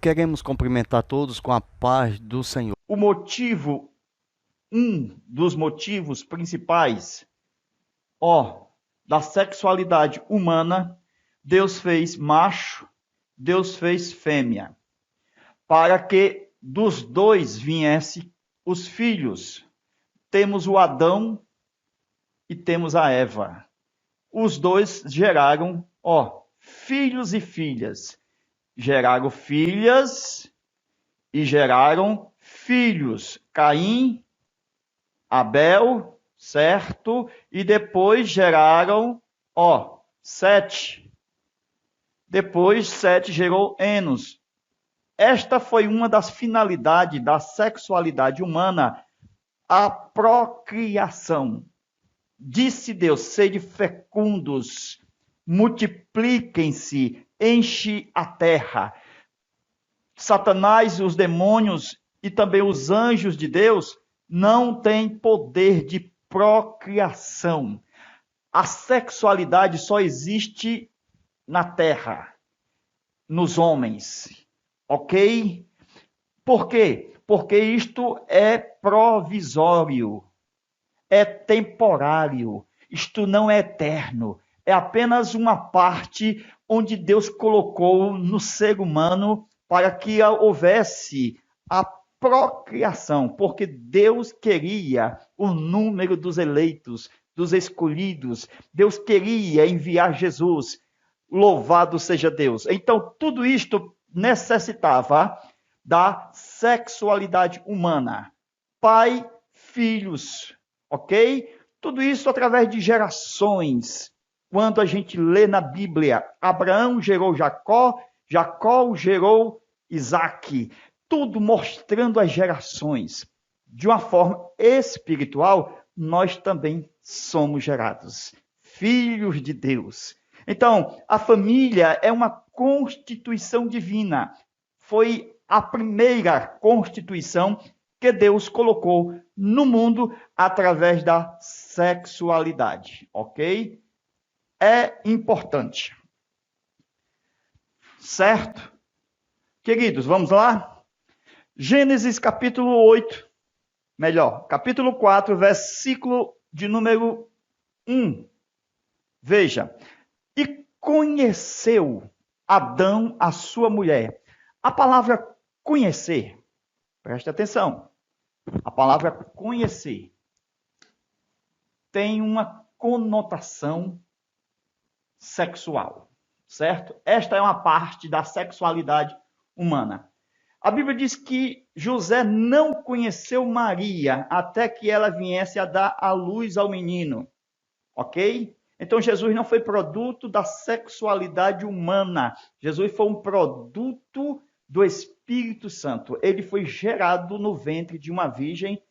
Queremos cumprimentar todos com a paz do Senhor. Um dos motivos principais, da sexualidade humana, Deus fez macho, Deus fez fêmea, para que dos dois viesse os filhos. Temos o Adão e temos a Eva. Os dois geraram, filhos e filhas. Geraram filhas e geraram filhos. Caim, Abel, certo? E depois geraram, Sete. Depois Sete gerou Enos. Esta foi uma das finalidades da sexualidade humana, a procriação. Disse Deus: sede fecundos, multipliquem-se, enche a terra. Satanás, os demônios e também os anjos de Deus não têm poder de procriação. A sexualidade só existe na terra, nos homens, ok? Por quê? Porque isto é provisório, é temporário, isto não é eterno, é apenas uma parte onde Deus colocou no ser humano para que houvesse a procriação, porque Deus queria o número dos eleitos, dos escolhidos, Deus queria enviar Jesus, louvado seja Deus. Então, tudo isto necessitava da sexualidade humana, pai, filhos, ok? Tudo isso através de gerações. Quando a gente lê na Bíblia, Abraão gerou Jacó, Jacó gerou Isaque, tudo mostrando as gerações. De uma forma espiritual, nós também somos gerados, filhos de Deus. Então, a família é uma constituição divina. Foi a primeira constituição que Deus colocou no mundo através da sexualidade, ok? É importante. Certo? Queridos, vamos lá? Gênesis capítulo 8, capítulo 4, versículo de número 1. Veja, e conheceu Adão a sua mulher. A palavra conhecer, preste atenção, a palavra conhecer tem uma conotação sexual, certo? Esta é uma parte da sexualidade humana. A Bíblia diz que José não conheceu Maria até que ela viesse a dar à luz ao menino, ok? Então, Jesus não foi produto da sexualidade humana. Jesus foi um produto do Espírito Santo. Ele foi gerado no ventre de uma virgem.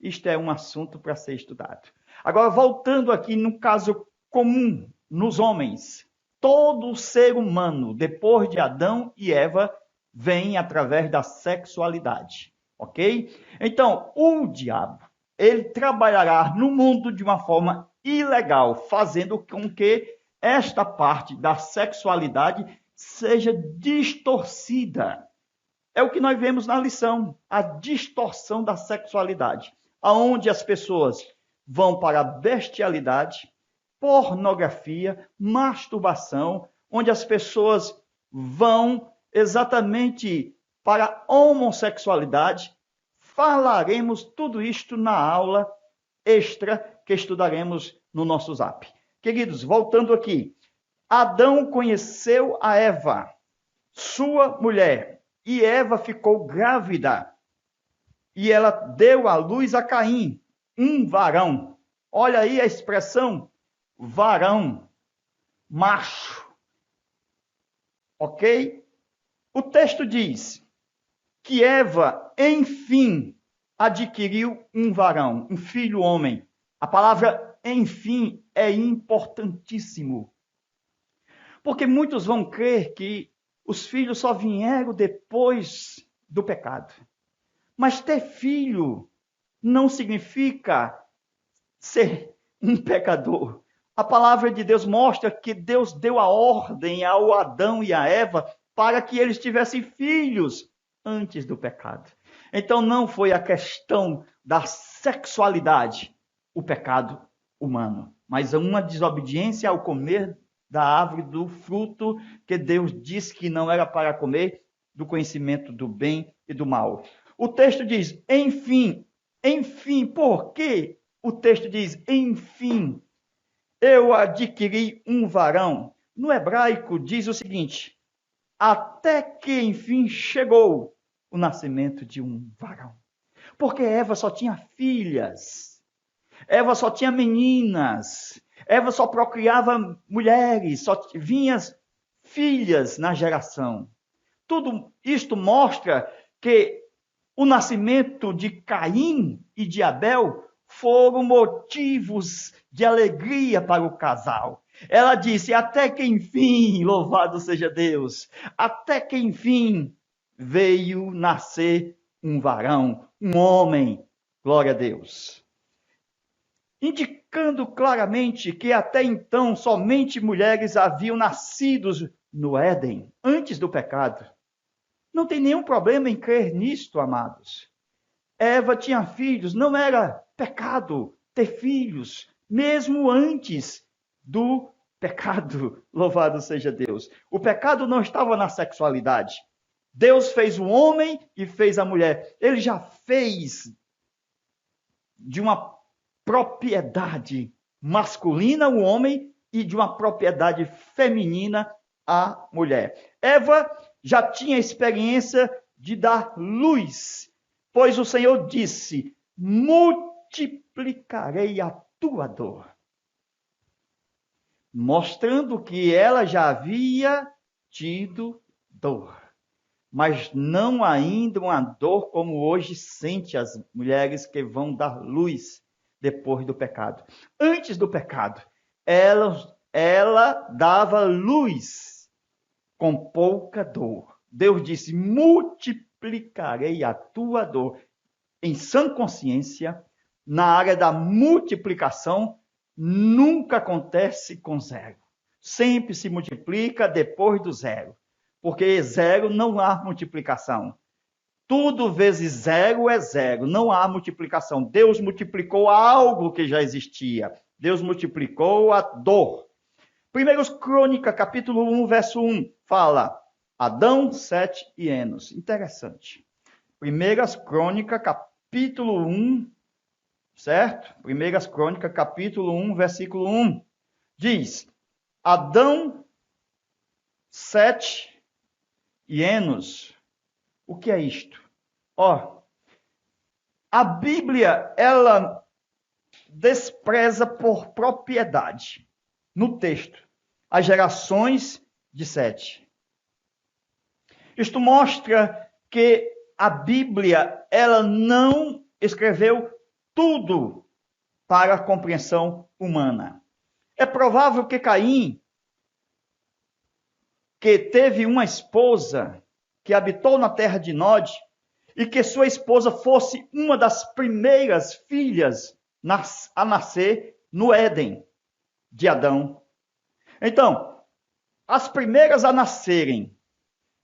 Isto é um assunto para ser estudado. Agora, voltando aqui no caso comum, nos homens. Todo ser humano, depois de Adão e Eva, vem através da sexualidade, ok? Então, o diabo, ele trabalhará no mundo de uma forma ilegal, fazendo com que esta parte da sexualidade seja distorcida. É o que nós vemos na lição, a distorção da sexualidade, aonde as pessoas vão para a bestialidade, pornografia, masturbação, onde as pessoas vão exatamente para a homossexualidade. Falaremos tudo isto na aula extra que estudaremos no nosso Zap. Queridos, voltando aqui. Adão conheceu a Eva, sua mulher, e Eva ficou grávida. E ela deu à luz a Caim, um varão. Olha aí a expressão varão, macho. Ok? O texto diz que Eva, enfim, adquiriu um varão, um filho homem. A palavra enfim é importantíssimo. Porque muitos vão crer que os filhos só vieram depois do pecado. Mas ter filho não significa ser um pecador. A palavra de Deus mostra que Deus deu a ordem ao Adão e a Eva para que eles tivessem filhos antes do pecado. Então não foi a questão da sexualidade, o pecado humano, mas uma desobediência ao comer da árvore do fruto que Deus disse que não era para comer, do conhecimento do bem e do mal. O texto diz, enfim, por quê? O texto diz, enfim, eu adquiri um varão. No hebraico diz o seguinte, até que enfim chegou o nascimento de um varão. Porque Eva só tinha filhas, Eva só tinha meninas, Eva só procriava mulheres, só vinha filhas na geração. Tudo isto mostra que o nascimento de Caim e de Abel foram motivos de alegria para o casal. Ela disse, até que enfim, louvado seja Deus, até que enfim veio nascer um varão, um homem, glória a Deus. Indicando claramente que até então somente mulheres haviam nascido no Éden, antes do pecado. Não tem nenhum problema em crer nisto, amados. Eva tinha filhos, não era pecado ter filhos, mesmo antes do pecado, louvado seja Deus. O pecado não estava na sexualidade. Deus fez o homem e fez a mulher. Ele já fez de uma propriedade masculina o homem e de uma propriedade feminina a mulher. Eva já tinha experiência de dar luz, pois o Senhor disse, multiplicarei a tua dor. Mostrando que ela já havia tido dor. Mas não ainda uma dor como hoje sente as mulheres que vão dar luz depois do pecado. Antes do pecado, ela dava luz com pouca dor. Deus disse, multiplicarei a tua dor. Em sã consciência, na área da multiplicação, nunca acontece com zero. Sempre se multiplica depois do zero. Porque zero não há multiplicação. Tudo vezes zero é zero. Não há multiplicação. Deus multiplicou algo que já existia. Deus multiplicou a dor. 1 Crônica, capítulo 1, verso 1, fala Adão, Sete e Enos. Interessante. 1 Crônica, capítulo 1, certo? 1 Crônica, capítulo 1, versículo 1, diz, Adão, Sete e Enos. O que é isto? A Bíblia, ela despreza por propriedade, no texto, as gerações de Sete. Isto mostra que a Bíblia, ela não escreveu tudo para a compreensão humana. É provável que Caim, que teve uma esposa que habitou na terra de Nod, e que sua esposa fosse uma das primeiras filhas a nascer no Éden de Adão. Então, as primeiras a nascerem.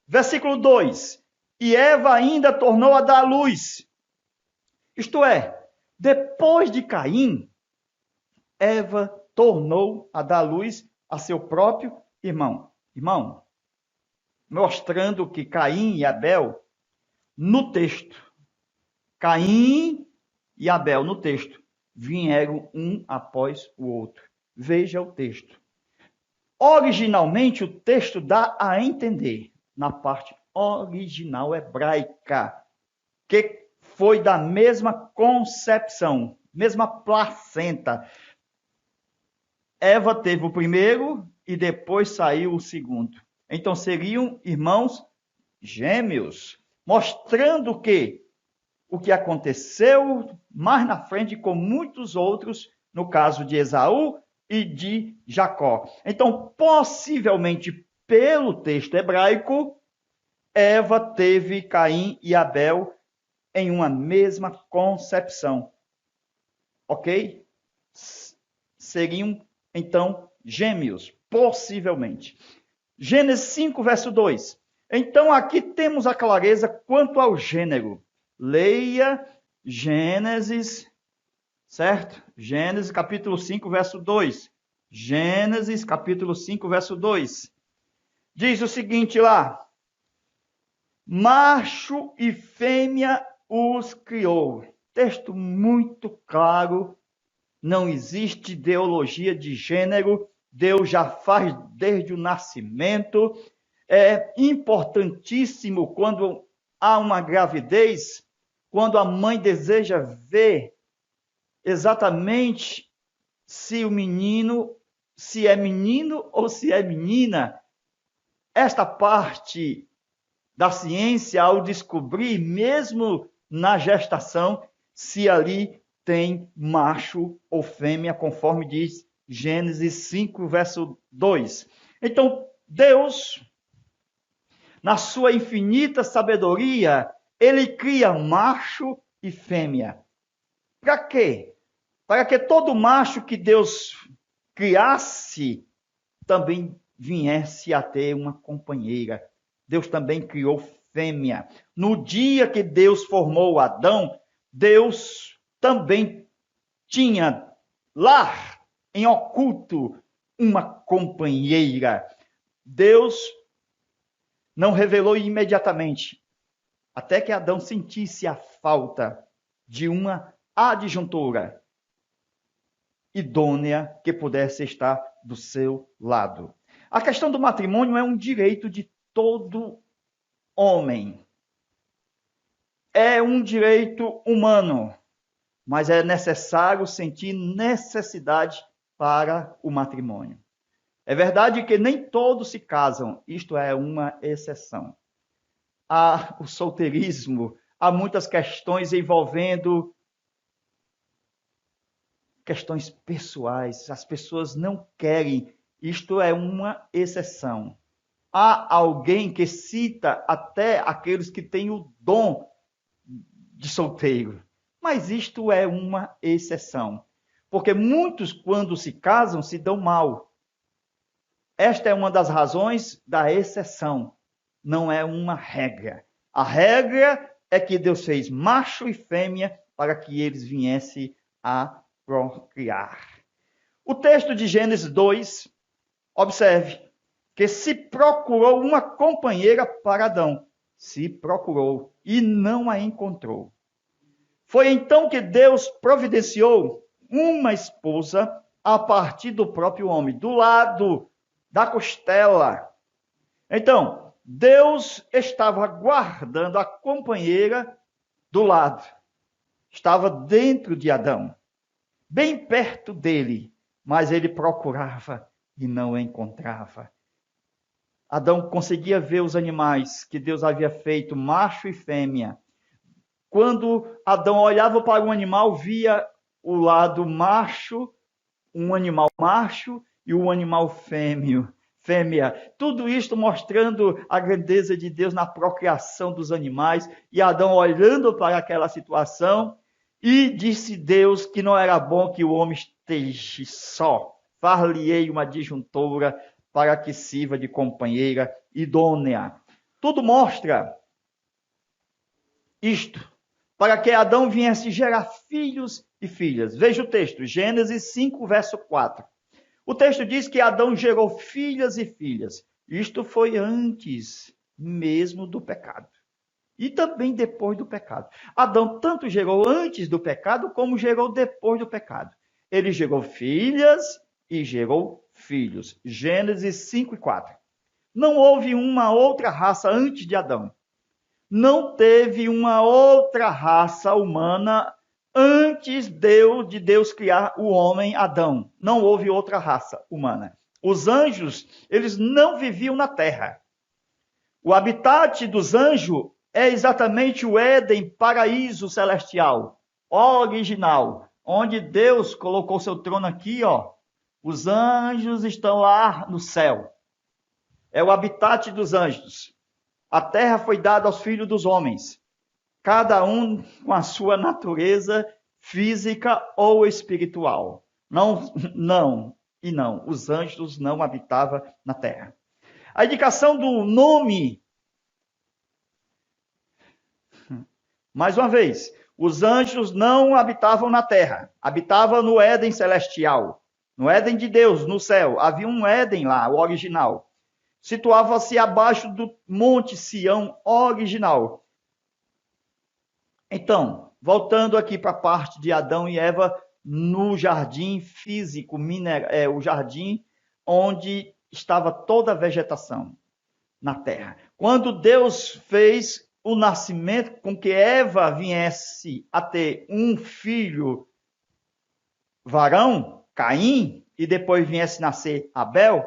Versículo 2. E Eva ainda tornou a dar luz. Isto é, depois de Caim, Eva tornou a dar luz a seu próprio irmão. Irmão, mostrando que Caim e Abel, no texto, Caim e Abel, no texto, vieram um após o outro. Veja o texto. Originalmente, o texto dá a entender, na parte original hebraica, que foi da mesma concepção, mesma placenta. Eva teve o primeiro e depois saiu o segundo. Então, seriam irmãos gêmeos, mostrando que o que aconteceu mais na frente com muitos outros, no caso de Esaú e de Jacó. Então, possivelmente, pelo texto hebraico, Eva teve Caim e Abel em uma mesma concepção. Ok? Seriam, então, gêmeos, possivelmente. Gênesis 5, verso 2. Então, aqui temos a clareza quanto ao gênero. Leia Gênesis, certo? Gênesis capítulo 5, verso 2. Gênesis capítulo 5, verso 2. Diz o seguinte lá: macho e fêmea os criou. Texto muito claro, não existe ideologia de gênero, Deus já faz desde o nascimento. É importantíssimo quando há uma gravidez, quando a mãe deseja ver exatamente se o menino, se é menino ou se é menina. Esta parte da ciência, ao descobrir, mesmo na gestação, se ali tem macho ou fêmea, conforme diz Gênesis 5, verso 2. Então, Deus, na sua infinita sabedoria, ele cria macho e fêmea. Para quê? Para que todo macho que Deus criasse também viesse a ter uma companheira. Deus também criou fêmea. No dia que Deus formou Adão, Deus também tinha lá, em oculto, uma companheira. Deus não revelou imediatamente, até que Adão sentisse a falta de uma adjuntora idônea que pudesse estar do seu lado. A questão do matrimônio é um direito de todo homem. É um direito humano, mas é necessário sentir necessidade para o matrimônio. É verdade que nem todos se casam, isto é uma exceção. Há o solteirismo, há muitas questões envolvendo questões pessoais, as pessoas não querem, isto é uma exceção. Há alguém que cita até aqueles que têm o dom de solteiro, mas isto é uma exceção, porque muitos, quando se casam, se dão mal. Esta é uma das razões da exceção, não é uma regra. A regra é que Deus fez macho e fêmea para que eles viessem a procriar. O texto de Gênesis 2, observe, que se procurou uma companheira para Adão. Se procurou e não a encontrou. Foi então que Deus providenciou uma esposa a partir do próprio homem, do lado da costela. Então, Deus estava guardando a companheira do lado. Estava dentro de Adão, bem perto dele, mas ele procurava e não encontrava. Adão conseguia ver os animais que Deus havia feito, macho e fêmea. Quando Adão olhava para um animal, via o lado macho, um animal macho e um animal fêmea. Tudo isto mostrando a grandeza de Deus na procriação dos animais. E Adão olhando para aquela situação, e disse Deus que não era bom que o homem esteja só. Far-lhe-ei uma adjuntora para que sirva de companheira idônea. Tudo mostra isto, para que Adão viesse gerar filhos e filhas. Veja o texto, Gênesis 5, verso 4. O texto diz que Adão gerou filhas e filhas. Isto foi antes mesmo do pecado. E também depois do pecado. Adão tanto gerou antes do pecado, como gerou depois do pecado. Ele gerou filhas e gerou filhos. Gênesis 5 e 4. Não houve uma outra raça antes de Adão. Não teve uma outra raça humana antes de Deus criar o homem Adão. Não houve outra raça humana. Os anjos, eles não viviam na terra. O habitat dos anjos é exatamente o Éden, paraíso celestial, original, onde Deus colocou seu trono aqui, ó. Os anjos estão lá no céu. É o habitat dos anjos. A terra foi dada aos filhos dos homens, cada um com a sua natureza física ou espiritual. Não. Os anjos não habitavam na terra. A indicação do nome Mais uma vez, os anjos não habitavam na terra, habitavam no Éden celestial, no Éden de Deus, no céu. Havia um Éden lá, o original. Situava-se abaixo do Monte Sião original. Então, voltando aqui para a parte de Adão e Eva no jardim físico, o jardim onde estava toda a vegetação na terra. Quando Deus fez o nascimento com que Eva viesse a ter um filho varão, Caim, e depois viesse nascer Abel,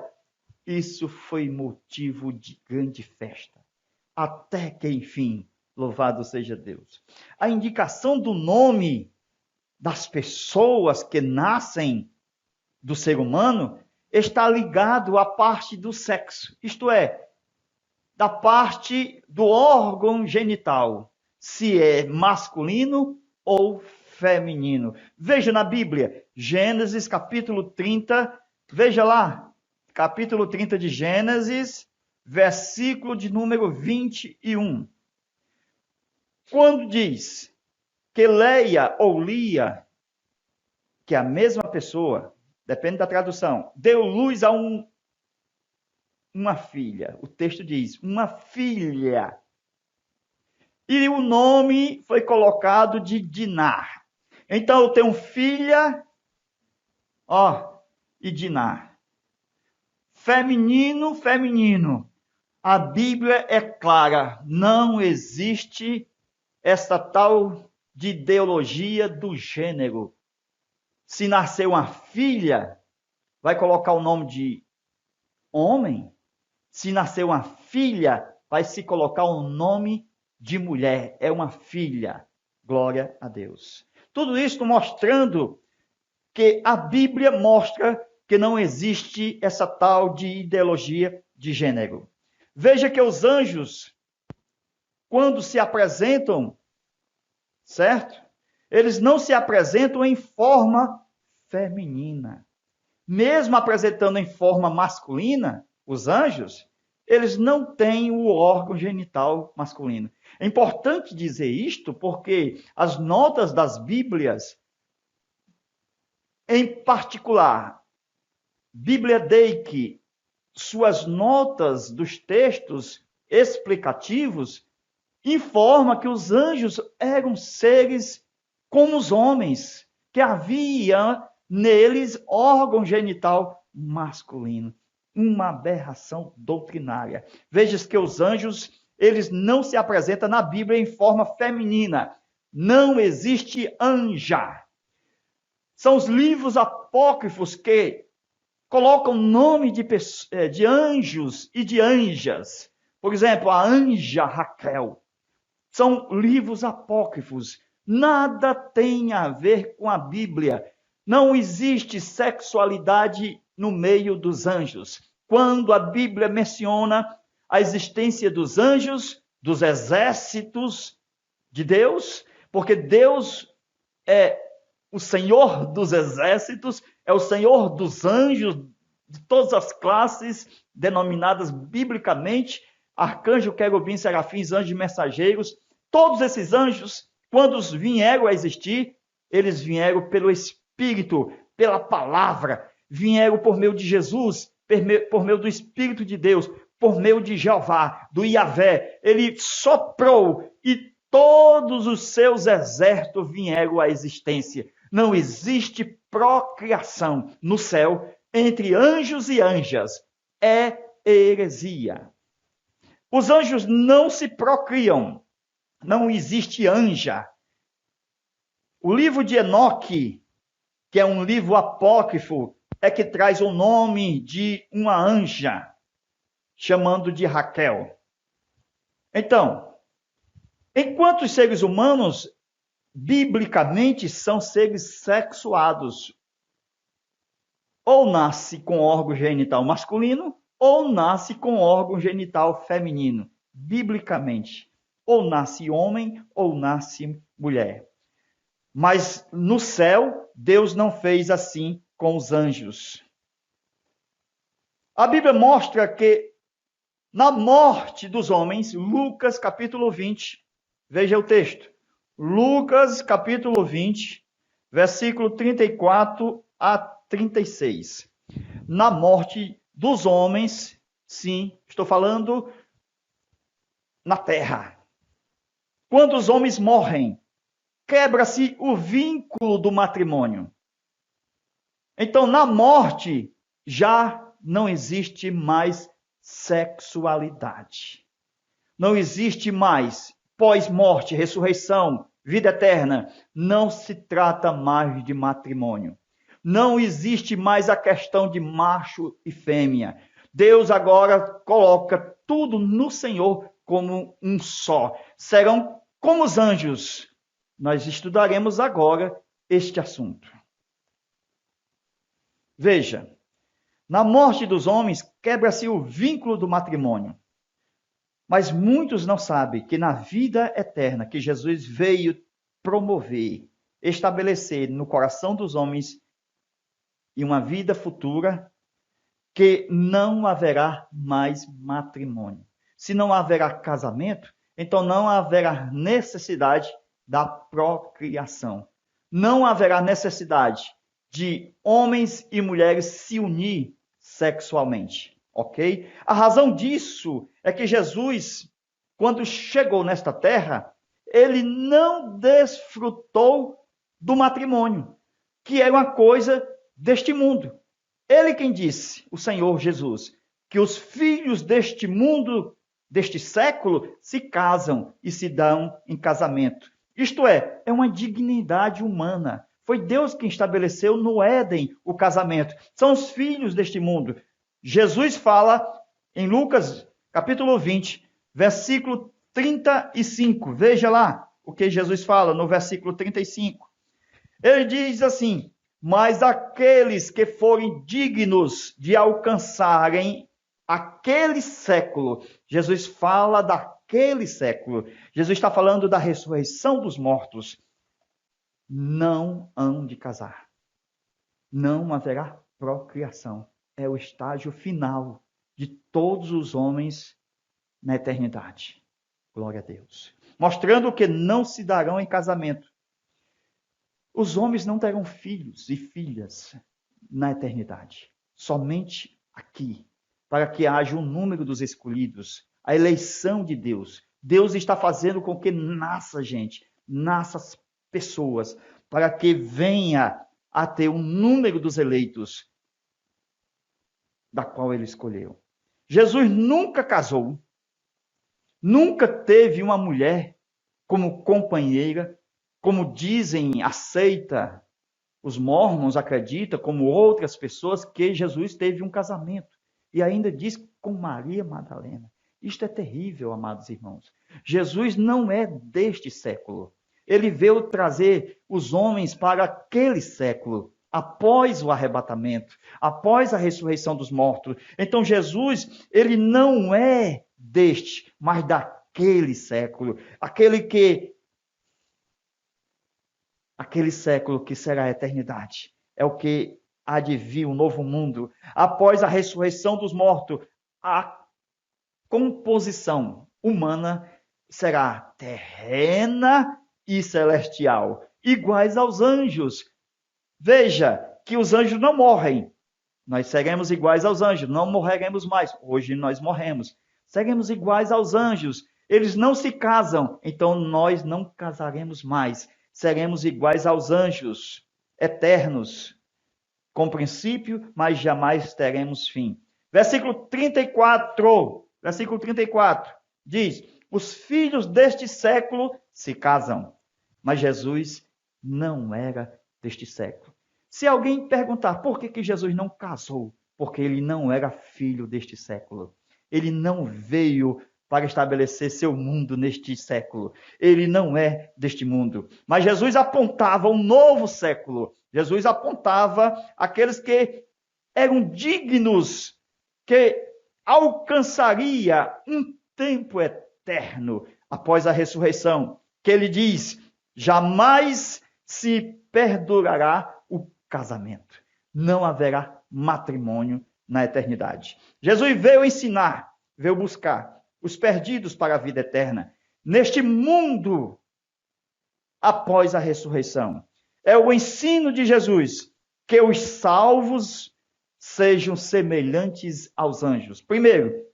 isso foi motivo de grande festa. Até que, enfim, louvado seja Deus. A indicação do nome das pessoas que nascem do ser humano está ligado à parte do sexo, isto é, da parte do órgão genital, se é masculino ou feminino. Veja na Bíblia, Gênesis capítulo 30, veja lá, capítulo 30 de Gênesis, versículo de número 21. Quando diz que Leia ou Lia, que é a mesma pessoa, depende da tradução, deu luz a uma filha. O texto diz, uma filha. E o nome foi colocado de Dinar. Então eu tenho filha, e Dinar. Feminino, feminino. A Bíblia é clara, não existe essa tal de ideologia do gênero. Se nascer uma filha, vai colocar o nome de homem. Se nascer uma filha, vai se colocar o nome de mulher. É uma filha. Glória a Deus. Tudo isso mostrando que a Bíblia mostra que não existe essa tal de ideologia de gênero. Veja que os anjos, quando se apresentam, certo? Eles não se apresentam em forma feminina. Mesmo apresentando em forma masculina, os anjos, eles não têm o órgão genital masculino. É importante dizer isto porque as notas das Bíblias, em particular, Bíblia Dake, suas notas dos textos explicativos, informa que os anjos eram seres como os homens, que havia neles órgão genital masculino. Uma aberração doutrinária. Veja que os anjos, eles não se apresentam na Bíblia em forma feminina. Não existe anja. São os livros apócrifos que colocam nome de anjos e de anjas. Por exemplo, a anja Raquel. São livros apócrifos. Nada tem a ver com a Bíblia. Não existe sexualidade no meio dos anjos. Quando a Bíblia menciona a existência dos anjos, dos exércitos de Deus, porque Deus é o Senhor dos exércitos, é o Senhor dos anjos, de todas as classes denominadas biblicamente, arcanjo, querubim, serafins, anjos mensageiros. Todos esses anjos, quando vieram a existir, eles vieram pelo Espírito, pela palavra, vieram por meio de Jesus, por meio do Espírito de Deus, por meio de Jeová, do Iavé. Ele soprou e todos os seus exércitos vieram à existência. Não existe procriação no céu entre anjos e anjas. É heresia. Os anjos não se procriam. Não existe anja. O livro de Enoque, que é um livro apócrifo, é que traz o nome de uma anja, chamando de Raquel. Então, enquanto os seres humanos, biblicamente, são seres sexuados, ou nasce com órgão genital masculino, ou nasce com órgão genital feminino, biblicamente. Ou nasce homem, ou nasce mulher. Mas no céu, Deus não fez assim com os anjos. A Bíblia mostra que na morte dos homens, Lucas capítulo 20, veja o texto. Lucas, capítulo 20, versículo 34 a 36. Na morte dos homens, sim, estou falando na terra. Quando os homens morrem, quebra-se o vínculo do matrimônio. Então, na morte, já não existe mais sexualidade. Não existe mais pós-morte, ressurreição, vida eterna. Não se trata mais de matrimônio. Não existe mais a questão de macho e fêmea. Deus agora coloca tudo no Senhor como um só. Serão como os anjos. Nós estudaremos agora este assunto. Veja, na morte dos homens, quebra-se o vínculo do matrimônio. Mas muitos não sabem que na vida eterna que Jesus veio promover, estabelecer no coração dos homens e uma vida futura, que não haverá mais matrimônio. Se não haverá casamento, então não haverá necessidade da procriação. Não haverá necessidade de homens e mulheres se unir sexualmente, ok? A razão disso é que Jesus, quando chegou nesta terra, ele não desfrutou do matrimônio, que era uma coisa deste mundo. Ele quem disse, o Senhor Jesus, que os filhos deste mundo, deste século, se casam e se dão em casamento. Isto é uma dignidade humana. Foi Deus quem estabeleceu no Éden o casamento. São os filhos deste mundo. Jesus fala em Lucas, capítulo 20, versículo 35. Veja lá o que Jesus fala no versículo 35. Ele diz assim: mas aqueles que forem dignos de alcançarem aquele século, Jesus fala daquele século, Jesus está falando da ressurreição dos mortos, não hão de casar. Não haverá procriação. É o estágio final de todos os homens na eternidade. Glória a Deus. Mostrando que não se darão em casamento. Os homens não terão filhos e filhas na eternidade. Somente aqui. Para que haja um número dos escolhidos. A eleição de Deus. Deus está fazendo com que nasça gente. Nasça pessoas, para que venha a ter um número dos eleitos da qual ele escolheu. Jesus nunca casou, nunca teve uma mulher como companheira, como dizem, aceita, os mormons acreditam, como outras pessoas, que Jesus teve um casamento. E ainda diz com Maria Madalena. Isto é terrível, amados irmãos. Jesus não é deste século. Ele veio trazer os homens para aquele século, após o arrebatamento, após a ressurreição dos mortos. Então Jesus, ele não é deste, mas daquele século, aquele século que será a eternidade. É o que há de vir, um novo mundo. Após a ressurreição dos mortos, a composição humana será terrena e celestial, iguais aos anjos. Veja que os anjos não morrem. Nós seremos iguais aos anjos, não morreremos mais. Hoje nós morremos. Seremos iguais aos anjos. Eles não se casam, então nós não casaremos mais. Seremos iguais aos anjos, eternos, com princípio, mas jamais teremos fim. Versículo 34 diz: os filhos deste século se casam. Mas Jesus não era deste século. Se alguém perguntar por que Jesus não casou, porque ele não era filho deste século. Ele não veio para estabelecer seu mundo neste século. Ele não é deste mundo. Mas Jesus apontava um novo século. Jesus apontava aqueles que eram dignos, que alcançaria um tempo eterno após a ressurreição. Que ele diz: jamais se perdurará o casamento. Não haverá matrimônio na eternidade. Jesus veio ensinar, veio buscar os perdidos para a vida eterna. Neste mundo após a ressurreição. É o ensino de Jesus que os salvos sejam semelhantes aos anjos. Primeiro,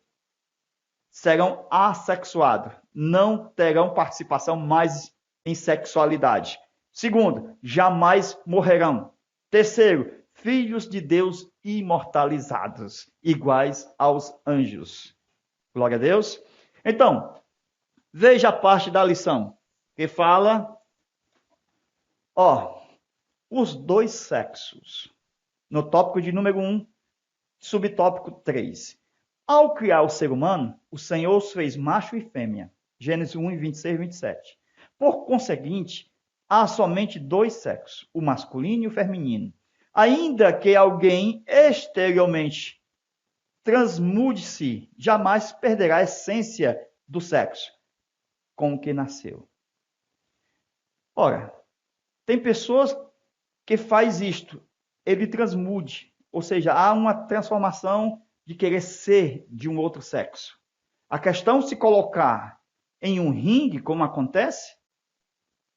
serão assexuados, não terão participação mais em sexualidade. Segundo, jamais morrerão. Terceiro, filhos de Deus imortalizados, iguais aos anjos. Glória a Deus. Então, veja a parte da lição que fala, os dois sexos. No tópico de número 1, subtópico 3. Ao criar o ser humano, o Senhor os fez macho e fêmea. Gênesis 1, 26 e 27. Por conseguinte, há somente dois sexos, o masculino e o feminino. Ainda que alguém exteriormente transmude-se, jamais perderá a essência do sexo com o que nasceu. Ora, tem pessoas que faz isto, ele transmude, ou seja, há uma transformação de querer ser de um outro sexo. A questão se colocar em um ringue, como acontece,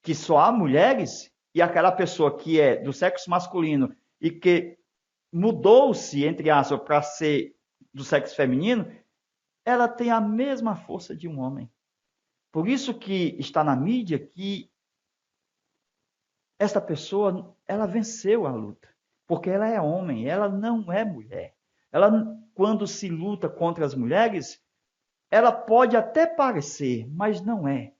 que só há mulheres, e aquela pessoa que é do sexo masculino e que mudou-se, entre aspas, para ser do sexo feminino, ela tem a mesma força de um homem. Por isso que está na mídia que esta pessoa, ela venceu a luta, porque ela é homem, ela não é mulher. Ela, quando se luta contra as mulheres, ela pode até parecer, mas não é.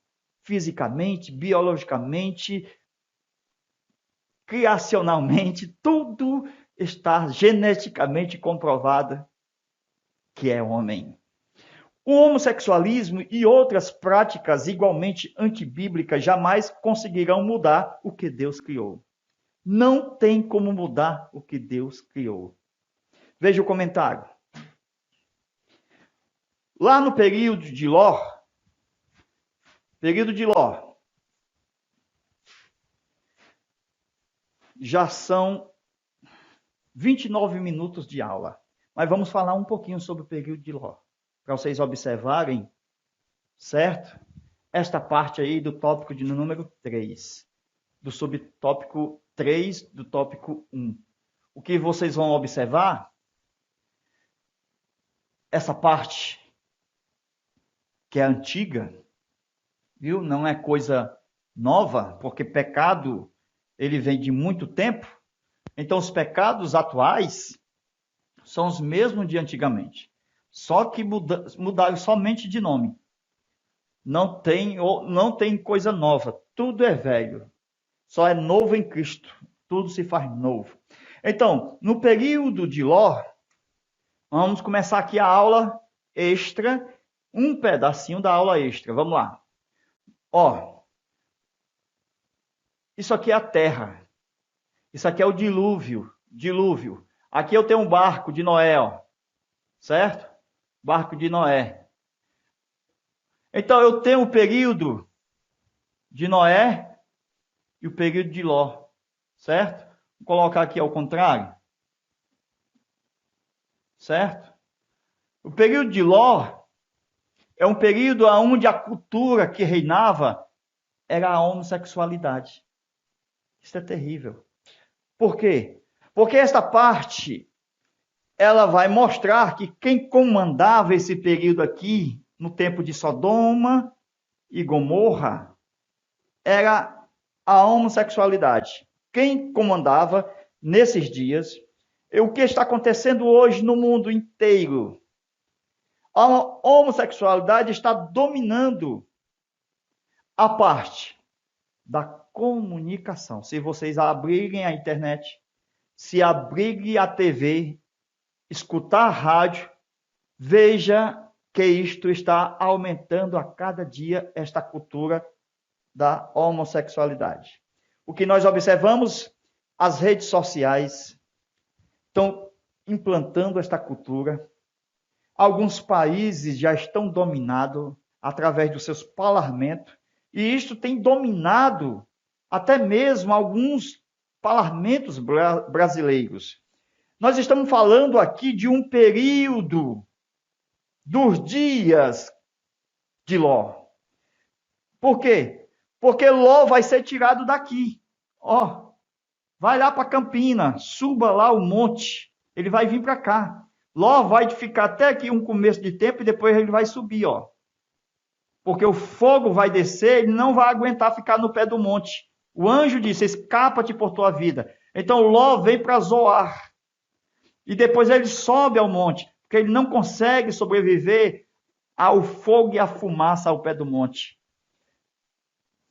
Fisicamente, biologicamente, criacionalmente, tudo está geneticamente comprovado que é homem. O homossexualismo e outras práticas igualmente antibíblicas jamais conseguirão mudar o que Deus criou. Não tem como mudar o que Deus criou. Veja o comentário. Lá no período de Ló, já são 29 minutos de aula. Mas vamos falar um pouquinho sobre o período de Ló, para vocês observarem, certo? Esta parte aí do tópico de número 3, do subtópico 3 do tópico 1. O que vocês vão observar, essa parte que é antiga, viu? Não é coisa nova, porque pecado, ele vem de muito tempo. Então, os pecados atuais são os mesmos de antigamente. Só que mudaram somente de nome. Não tem coisa nova. Tudo é velho. Só é novo em Cristo. Tudo se faz novo. Então, no período de Ló, vamos começar aqui a aula extra. Um pedacinho da aula extra. Vamos lá. Isso aqui é a terra. Isso aqui é o dilúvio. Aqui eu tenho um barco de Noé, certo? Barco de Noé. Então eu tenho o período de Noé e o período de Ló, certo? Vou colocar aqui ao contrário. Certo? O período de Ló é um período onde a cultura que reinava era a homossexualidade. Isso é terrível. Por quê? Porque esta parte, ela vai mostrar que quem comandava esse período aqui, no tempo de Sodoma e Gomorra, era a homossexualidade. Quem comandava nesses dias, o que está acontecendo hoje no mundo inteiro. A homossexualidade está dominando a parte da comunicação. Se vocês abrirem a internet, se abrirem a TV, escutar a rádio, veja que isto está aumentando a cada dia esta cultura da homossexualidade. O que nós observamos, as redes sociais estão implantando esta cultura. Alguns países já estão dominados através dos seus parlamentos, e isto tem dominado até mesmo alguns parlamentos brasileiros. Nós estamos falando aqui de um período dos dias de Ló. Por quê? Porque Ló vai ser tirado daqui. Ó, vai lá para Campina, suba lá o monte, ele vai vir para cá. Ló vai ficar até aqui um começo de tempo e depois ele vai subir, ó. Porque o fogo vai descer, ele não vai aguentar ficar no pé do monte. O anjo disse, escapa-te por tua vida. Então Ló vem para Zoar. E depois ele sobe ao monte, porque ele não consegue sobreviver ao fogo e à fumaça ao pé do monte.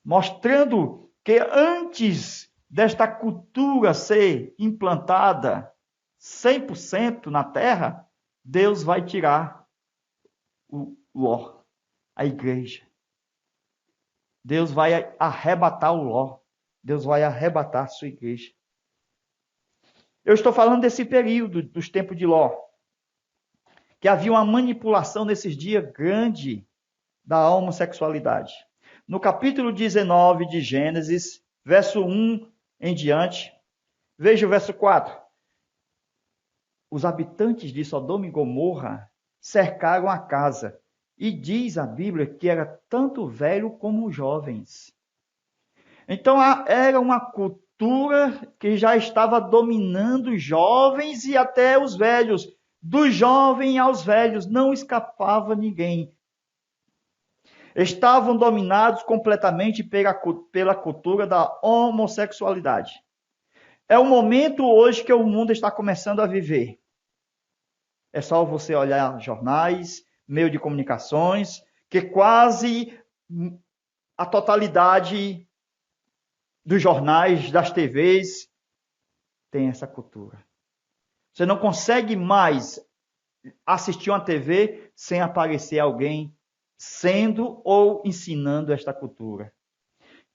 Mostrando que antes desta cultura ser implantada 100% na terra, Deus vai tirar o Ló, a igreja. Deus vai arrebatar o Ló. Deus vai arrebatar a sua igreja. Eu estou falando desse período, dos tempos de Ló, que havia uma manipulação nesses dias grande da homossexualidade. No capítulo 19 de Gênesis, verso 1 em diante, veja o verso 4. Os habitantes de Sodoma e Gomorra cercaram a casa, e diz a Bíblia que era tanto velho como jovens. Então era uma cultura que já estava dominando os jovens e até os velhos. Do jovem aos velhos, não escapava ninguém. Estavam dominados completamente pela cultura da homossexualidade. É o momento hoje que o mundo está começando a viver. É só você olhar jornais, meio de comunicações, que quase a totalidade dos jornais, das TVs, tem essa cultura. Você não consegue mais assistir uma TV sem aparecer alguém sendo ou ensinando esta cultura.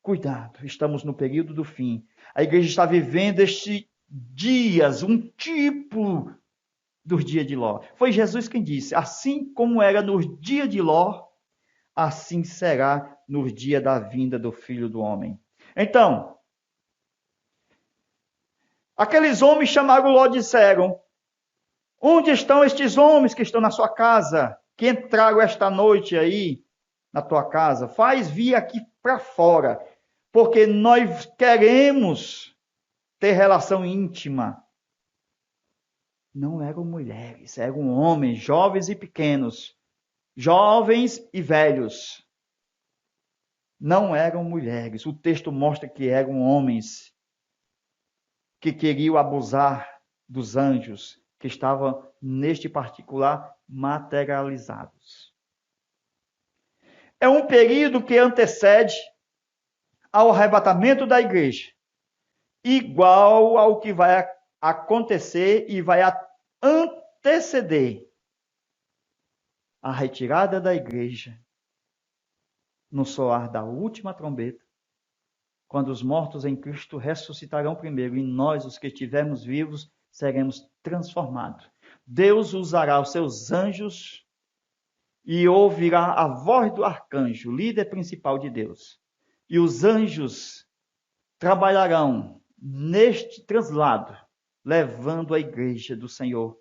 Cuidado, estamos no período do fim. A igreja está vivendo estes dias, um tipo dos dias de Ló. Foi Jesus quem disse, assim como era nos dias de Ló, assim será nos dias da vinda do Filho do Homem. Então, aqueles homens chamaram Ló e disseram, onde estão estes homens que estão na sua casa, que entraram esta noite aí na tua casa? Faz vir aqui para fora, porque nós queremos ter relação íntima. Não eram mulheres, eram homens, jovens e pequenos, jovens e velhos. Não eram mulheres. O texto mostra que eram homens que queriam abusar dos anjos, que estavam, neste particular, materializados. É um período que antecede ao arrebatamento da igreja, igual ao que vai acontecer e vai anteceder a retirada da igreja no soar da última trombeta, quando os mortos em Cristo ressuscitarão primeiro e nós, os que estivermos vivos, seremos transformados. Deus usará os seus anjos e ouvirá a voz do arcanjo, líder principal de Deus. E os anjos trabalharão neste translado, levando a igreja do Senhor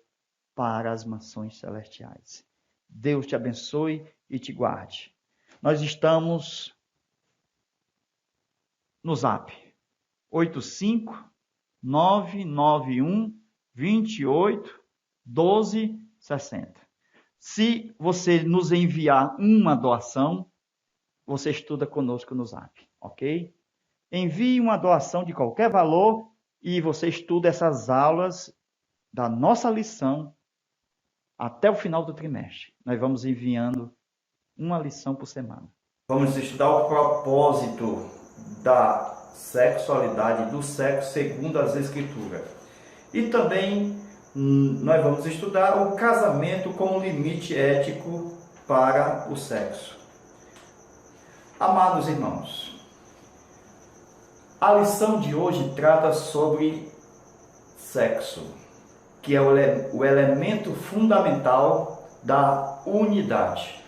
para as mansões celestiais. Deus te abençoe e te guarde. Nós estamos no Zap 85991281260. Se você nos enviar uma doação, você estuda conosco no Zap, ok? Envie uma doação de qualquer valor e você estuda essas aulas da nossa lição até o final do trimestre. Nós vamos enviando uma lição por semana. Vamos estudar o propósito da sexualidade, do sexo segundo as Escrituras. E também nós vamos estudar o casamento como limite ético para o sexo. Amados irmãos, a lição de hoje trata sobre sexo, que é o elemento fundamental da unidade,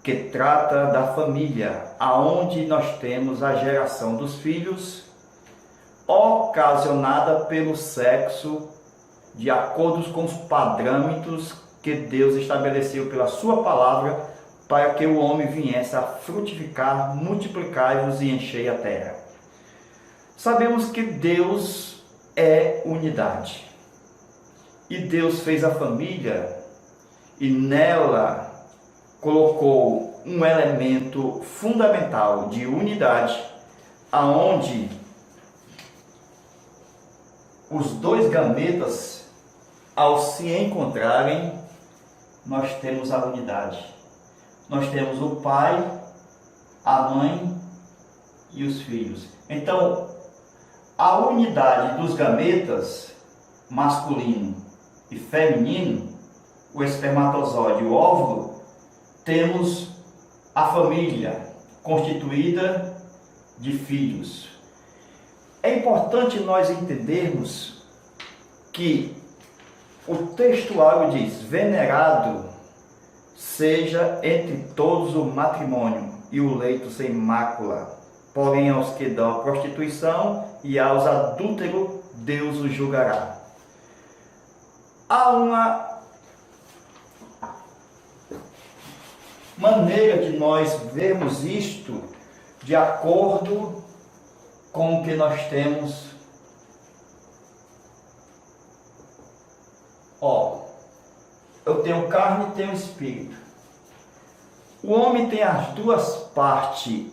que trata da família, aonde nós temos a geração dos filhos, ocasionada pelo sexo, de acordo com os parâmetros que Deus estabeleceu pela sua palavra para que o homem viesse a frutificar, multiplicar-vos e encher a terra. Sabemos que Deus é unidade. E Deus fez a família e nela colocou um elemento fundamental de unidade, aonde os dois gametas, ao se encontrarem, nós temos a unidade. Nós temos o pai, a mãe e os filhos. Então, a unidade dos gametas, masculino e feminino, o espermatozoide e o óvulo, temos a família constituída de filhos. É importante nós entendermos que o textuário diz: venerado seja entre todos o matrimônio e o leito sem mácula, porém aos que dão a prostituição e aos adúlteros Deus os julgará. Há uma maneira de nós vermos isto de acordo com o que nós temos. Eu tenho carne e tenho espírito. O homem tem as duas partes,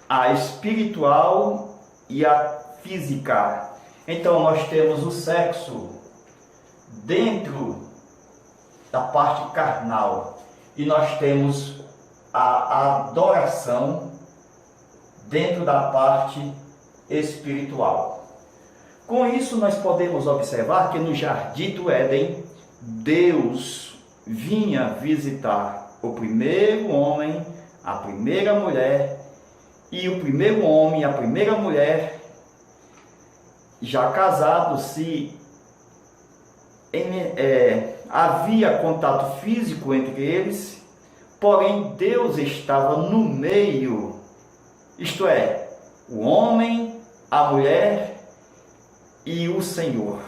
a espiritual e a física. Então nós temos o sexo dentro da parte carnal e nós temos a adoração dentro da parte espiritual. Com isso nós podemos observar que no jardim do Éden, Deus vinha visitar o primeiro homem, a primeira mulher, e o primeiro homem e a primeira mulher, já casados, se havia contato físico entre eles, porém Deus estava no meio, isto é, o homem, a mulher e o Senhor,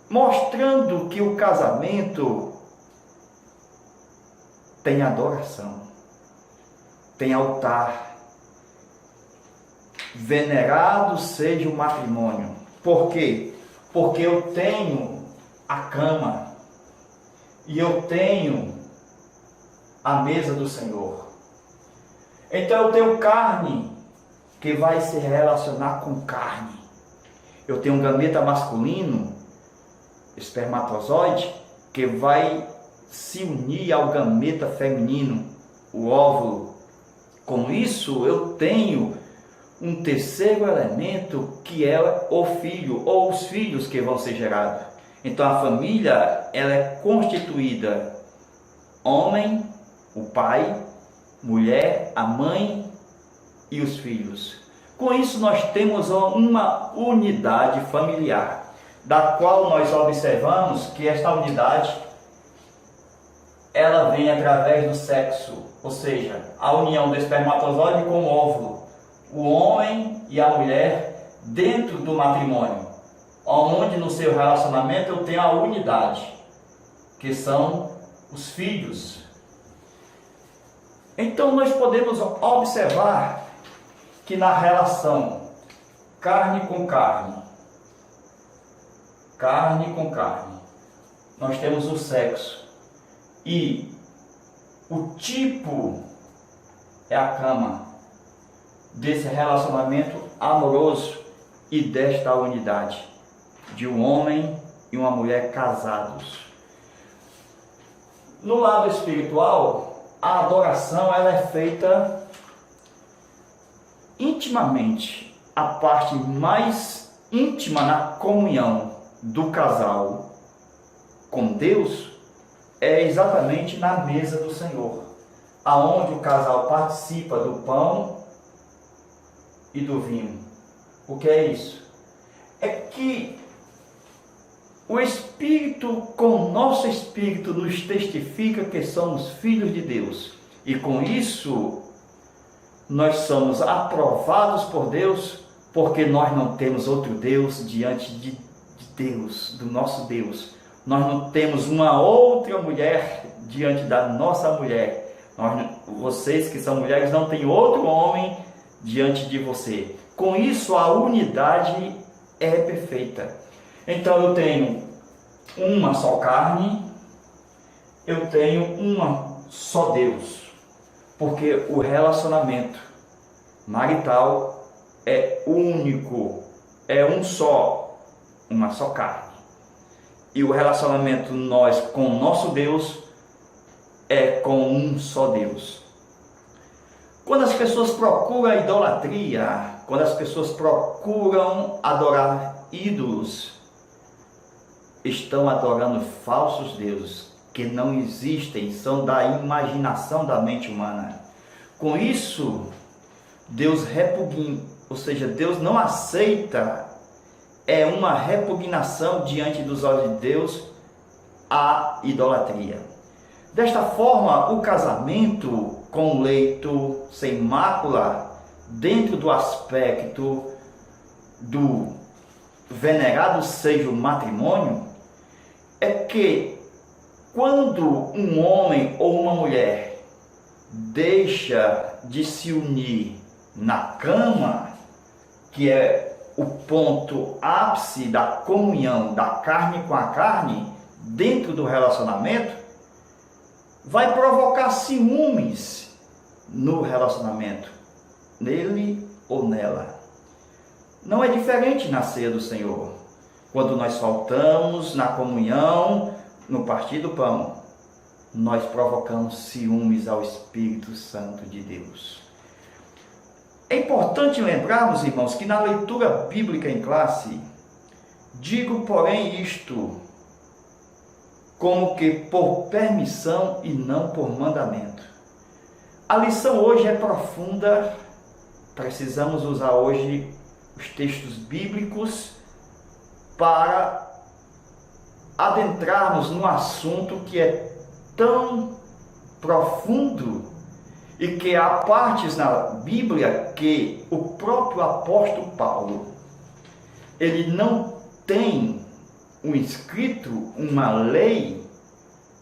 mostrando que o casamento tem adoração, tem altar. Venerado seja o matrimônio. Por quê? Porque eu tenho a cama e eu tenho a mesa do Senhor. Então eu tenho carne que vai se relacionar com carne. Eu tenho um gameta masculino, espermatozoide, que vai se unir ao gameta feminino, o óvulo. Com isso eu tenho um terceiro elemento, que é o filho ou os filhos que vão ser gerados. Então a família, ela é constituída homem, o pai, mulher, a mãe e os filhos. Com isso nós temos uma unidade familiar, da qual nós observamos que esta unidade ela vem através do sexo, ou seja, a união do espermatozoide com o óvulo, o homem e a mulher dentro do matrimônio, onde no seu relacionamento eu tenho a unidade, que são os filhos. Então nós podemos observar que na relação carne com carne, nós temos o sexo. E o tipo é a cama desse relacionamento amoroso e desta unidade de um homem e uma mulher casados. No lado espiritual, a adoração ela é feita intimamente. A parte mais íntima na comunhão do casal com Deus é exatamente na mesa do Senhor, aonde o casal participa do pão e do vinho. O que é isso? É que o Espírito, com o nosso Espírito, nos testifica que somos filhos de Deus. E com isso, nós somos aprovados por Deus, porque nós não temos outro Deus diante de Deus, do nosso Deus. Nós não temos uma outra mulher diante da nossa mulher, Vocês que são mulheres não têm outro homem diante de você. Com isso, a unidade é perfeita. Então eu tenho uma só carne, eu tenho uma só Deus. Porque o relacionamento marital é único, é um só, uma só carne. E o relacionamento nós com o nosso Deus é com um só Deus. Quando as pessoas procuram a idolatria, quando as pessoas procuram adorar ídolos, estão adorando falsos deuses que não existem, são da imaginação da mente humana. Com isso, Deus repugna, ou seja, Deus não aceita, é uma repugnação diante dos olhos de Deus a idolatria. Desta forma, o casamento com leito sem mácula, dentro do aspecto do venerado seja o matrimônio, é que quando um homem ou uma mulher deixa de se unir na cama, que é o ponto ápice da comunhão da carne com a carne, dentro do relacionamento, vai provocar ciúmes no relacionamento, nele ou nela. Não é diferente na ceia do Senhor. Quando nós faltamos na comunhão, no partir do pão, nós provocamos ciúmes ao Espírito Santo de Deus. É importante lembrarmos, irmãos, que na leitura bíblica em classe, digo, porém, isto, como que por permissão e não por mandamento. A lição hoje é profunda, precisamos usar hoje os textos bíblicos para adentrarmos num assunto que é tão profundo e que há partes na Bíblia que o próprio apóstolo Paulo, ele não tem um escrito, uma lei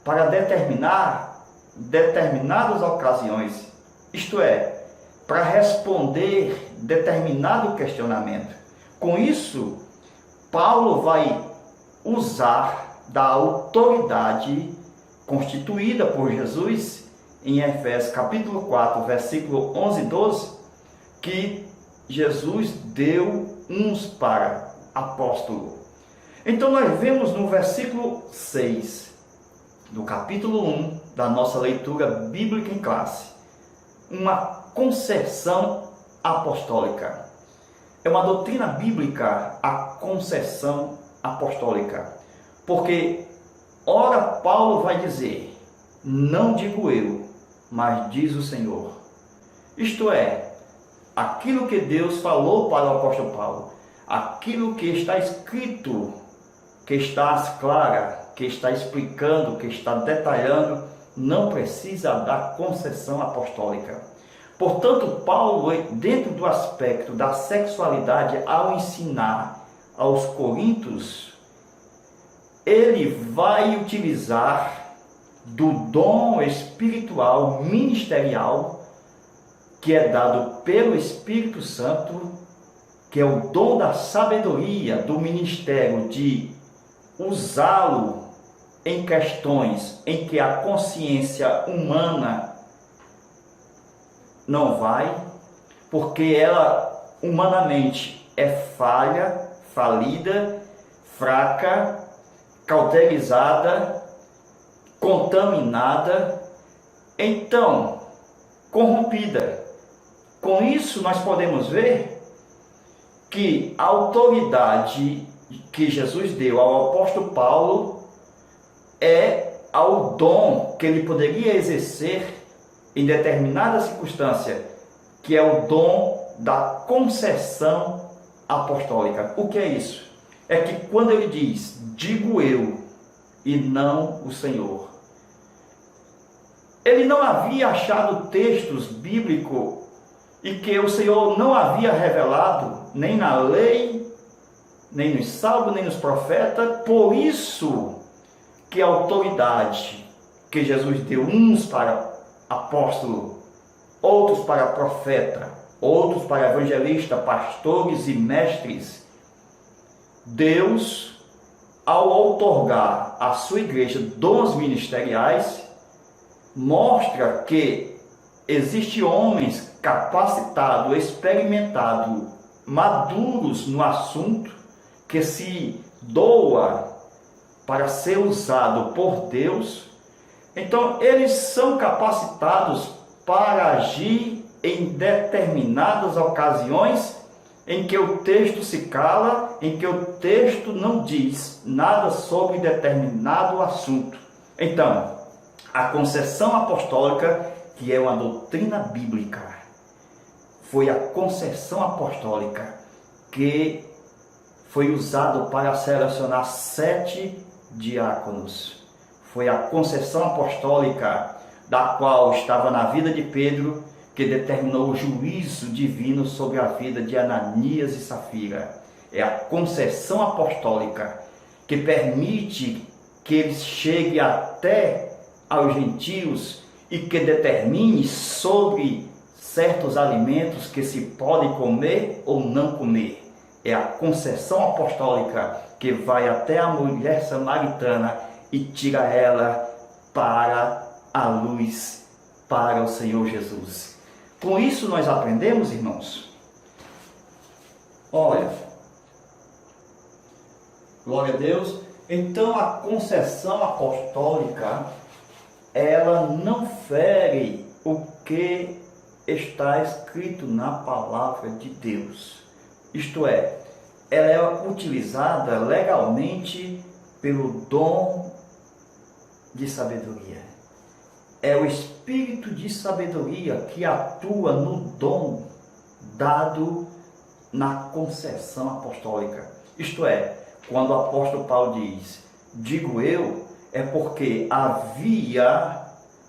para determinar determinadas ocasiões, isto é, para responder determinado questionamento. Com isso, Paulo vai usar da autoridade constituída por Jesus em Efésios capítulo 4, versículo 11 e 12, que Jesus deu uns para apóstolo. Então nós vemos no versículo 6 do capítulo 1 da nossa leitura bíblica em classe, uma concessão apostólica. É uma doutrina bíblica a concessão apostólica, porque ora Paulo vai dizer, não digo eu, mas diz o Senhor. Isto é, aquilo que Deus falou para o apóstolo Paulo, aquilo que está escrito, que está às claras, que está explicando, que está detalhando, não precisa da concessão apostólica. Portanto, Paulo, dentro do aspecto da sexualidade, ao ensinar aos coríntios, ele vai utilizar do dom espiritual ministerial que é dado pelo Espírito Santo, que é o dom da sabedoria do ministério, de usá-lo em questões em que a consciência humana não vai, porque ela humanamente é falha, falida, fraca, cauterizada, contaminada, então corrompida. Com isso nós podemos ver que a autoridade que Jesus deu ao apóstolo Paulo é ao dom que ele poderia exercer em determinada circunstância, que é o dom da concessão apostólica. O que é isso? É que quando ele diz, digo eu e não o Senhor, ele não havia achado textos bíblicos e que o Senhor não havia revelado, nem na lei, nem nos salmos, nem nos profetas. Por isso que a autoridade que Jesus deu uns para apóstolo, outros para profeta, outros para evangelista, pastores e mestres. Deus, ao outorgar à sua igreja dons ministeriais, mostra que existem homens capacitados, experimentados, maduros no assunto, que se doa para ser usado por Deus. Então, eles são capacitados para agir em determinadas ocasiões em que o texto se cala, em que o texto não diz nada sobre determinado assunto. Então, a concessão apostólica, que é uma doutrina bíblica, foi a concessão apostólica que foi usado para selecionar 7 diáconos. Foi a concessão apostólica, da qual estava na vida de Pedro, que determinou o juízo divino sobre a vida de Ananias e Safira. É a concessão apostólica que permite que eles cheguem até aos gentios e que determine sobre certos alimentos que se pode comer ou não comer. É a concessão apostólica que vai até a mulher samaritana e tira ela para a luz, para o Senhor Jesus. Com isso nós aprendemos, irmãos, olha, glória a Deus. Então a concessão apostólica, ela não fere o que está escrito na palavra de Deus. Isto é, ela é utilizada legalmente pelo dom de sabedoria. É o espírito de sabedoria que atua no dom dado na concessão apostólica. Isto é, quando o apóstolo Paulo diz, digo eu, é porque havia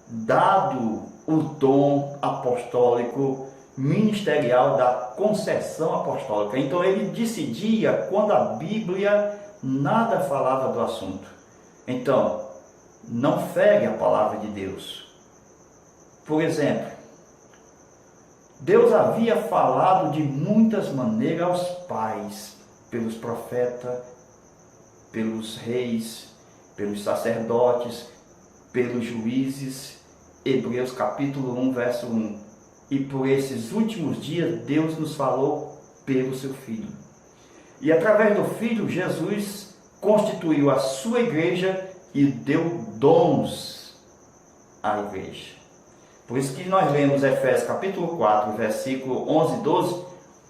dado o dom apostólico ministerial da concessão apostólica. Então ele decidia quando a Bíblia nada falava do assunto. Então, não fere a palavra de Deus. Por exemplo, Deus havia falado de muitas maneiras aos pais, pelos profetas, pelos reis, pelos sacerdotes, pelos juízes, Hebreus capítulo 1, verso 1. E por esses últimos dias, Deus nos falou pelo seu Filho. E através do Filho, Jesus constituiu a sua igreja e deu dons à igreja. Por isso que nós lemos Efésios capítulo 4, versículo 11 e 12,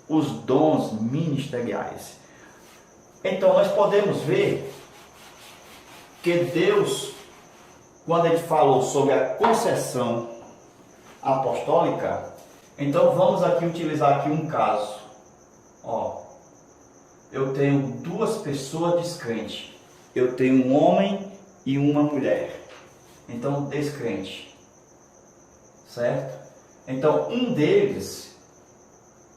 os dons ministeriais. Então nós podemos ver que Deus, quando ele falou sobre a concessão apostólica, então vamos aqui utilizar aqui um caso. Eu tenho 2 pessoas descrentes. Eu tenho um homem e uma mulher. Então, descrente. Certo? Então, um deles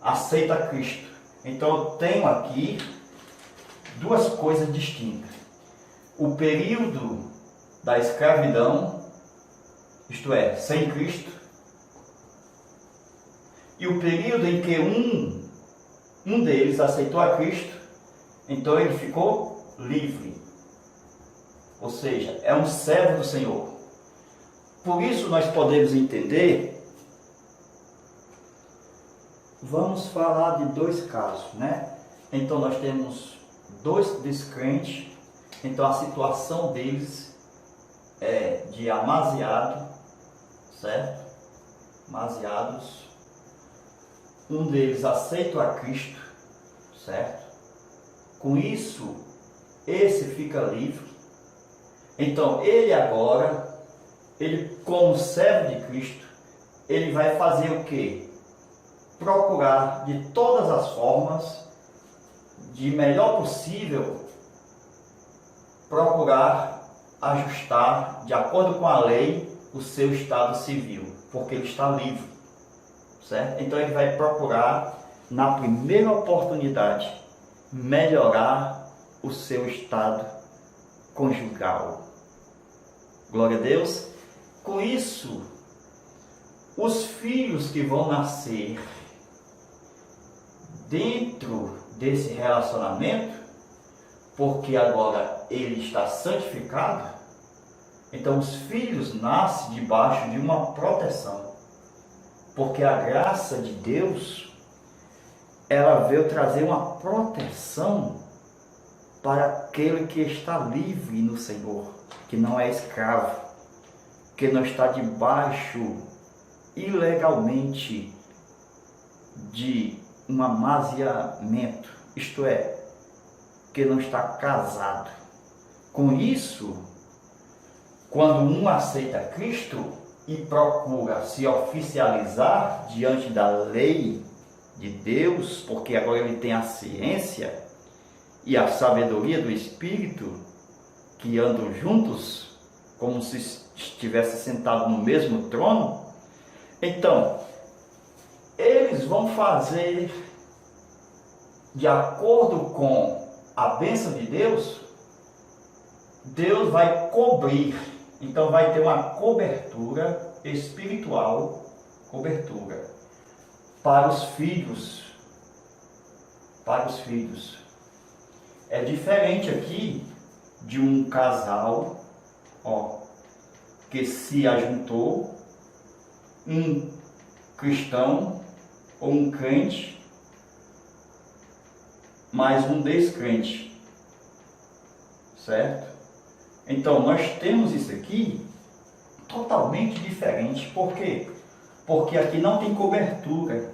aceita Cristo. Então, eu tenho aqui 2 coisas distintas. O período da escravidão, isto é, sem Cristo, e o período em que um deles aceitou a Cristo, então ele ficou livre. Ou seja, é um servo do Senhor. Por isso nós podemos entender, vamos falar de 2 casos, né? Então nós temos 2 descrentes, então a situação deles é de amasiado, certo? Amasiados. Um deles aceita a Cristo, certo? Com isso, esse fica livre. Então, ele agora, ele como servo de Cristo, ele vai fazer o quê? Procurar de todas as formas, de melhor possível, procurar ajustar, de acordo com a lei, o seu estado civil, porque ele está livre, certo? Então ele vai procurar, na primeira oportunidade, melhorar o seu estado conjugal. Glória a Deus. Com isso, os filhos que vão nascer dentro desse relacionamento, porque agora ele está santificado, então os filhos nascem debaixo de uma proteção, porque a graça de Deus, ela veio trazer uma proteção para aquele que está livre no Senhor, que não é escravo, que não está debaixo ilegalmente de um amaziamento, isto é, que não está casado. Com isso, quando um aceita Cristo e procura se oficializar diante da lei de Deus, porque agora ele tem a ciência e a sabedoria do Espírito, que andam juntos, como se estivesse sentado no mesmo trono, então, eles vão fazer, de acordo com a bênção de Deus, Deus vai cobrir, então vai ter uma cobertura espiritual, cobertura, para os filhos, É diferente aqui de um casal, que se ajuntou, um cristão ou um crente, mais um descrente, certo? Então nós temos isso aqui totalmente diferente. Por quê? Porque aqui não tem cobertura.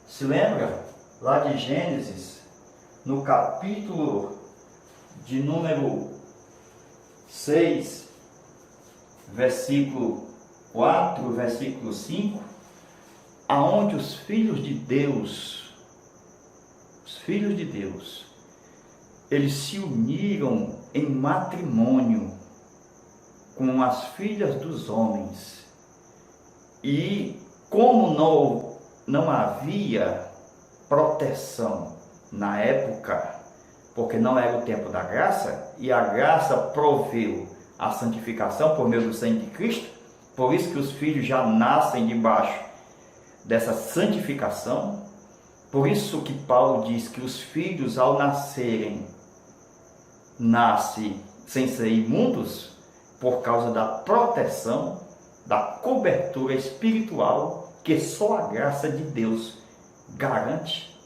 Se lembra lá de Gênesis, no capítulo de número 6, versículo 4, versículo 5, aonde os filhos de Deus, eles se uniram em matrimônio com as filhas dos homens. E como não havia proteção na época, porque não era o tempo da graça, e a graça proveu a santificação por meio do sangue de Cristo, por isso que os filhos já nascem debaixo dessa santificação. Por isso que Paulo diz que os filhos, ao nascerem, nascem sem ser imundos, por causa da proteção, da cobertura espiritual que só a graça de Deus garante.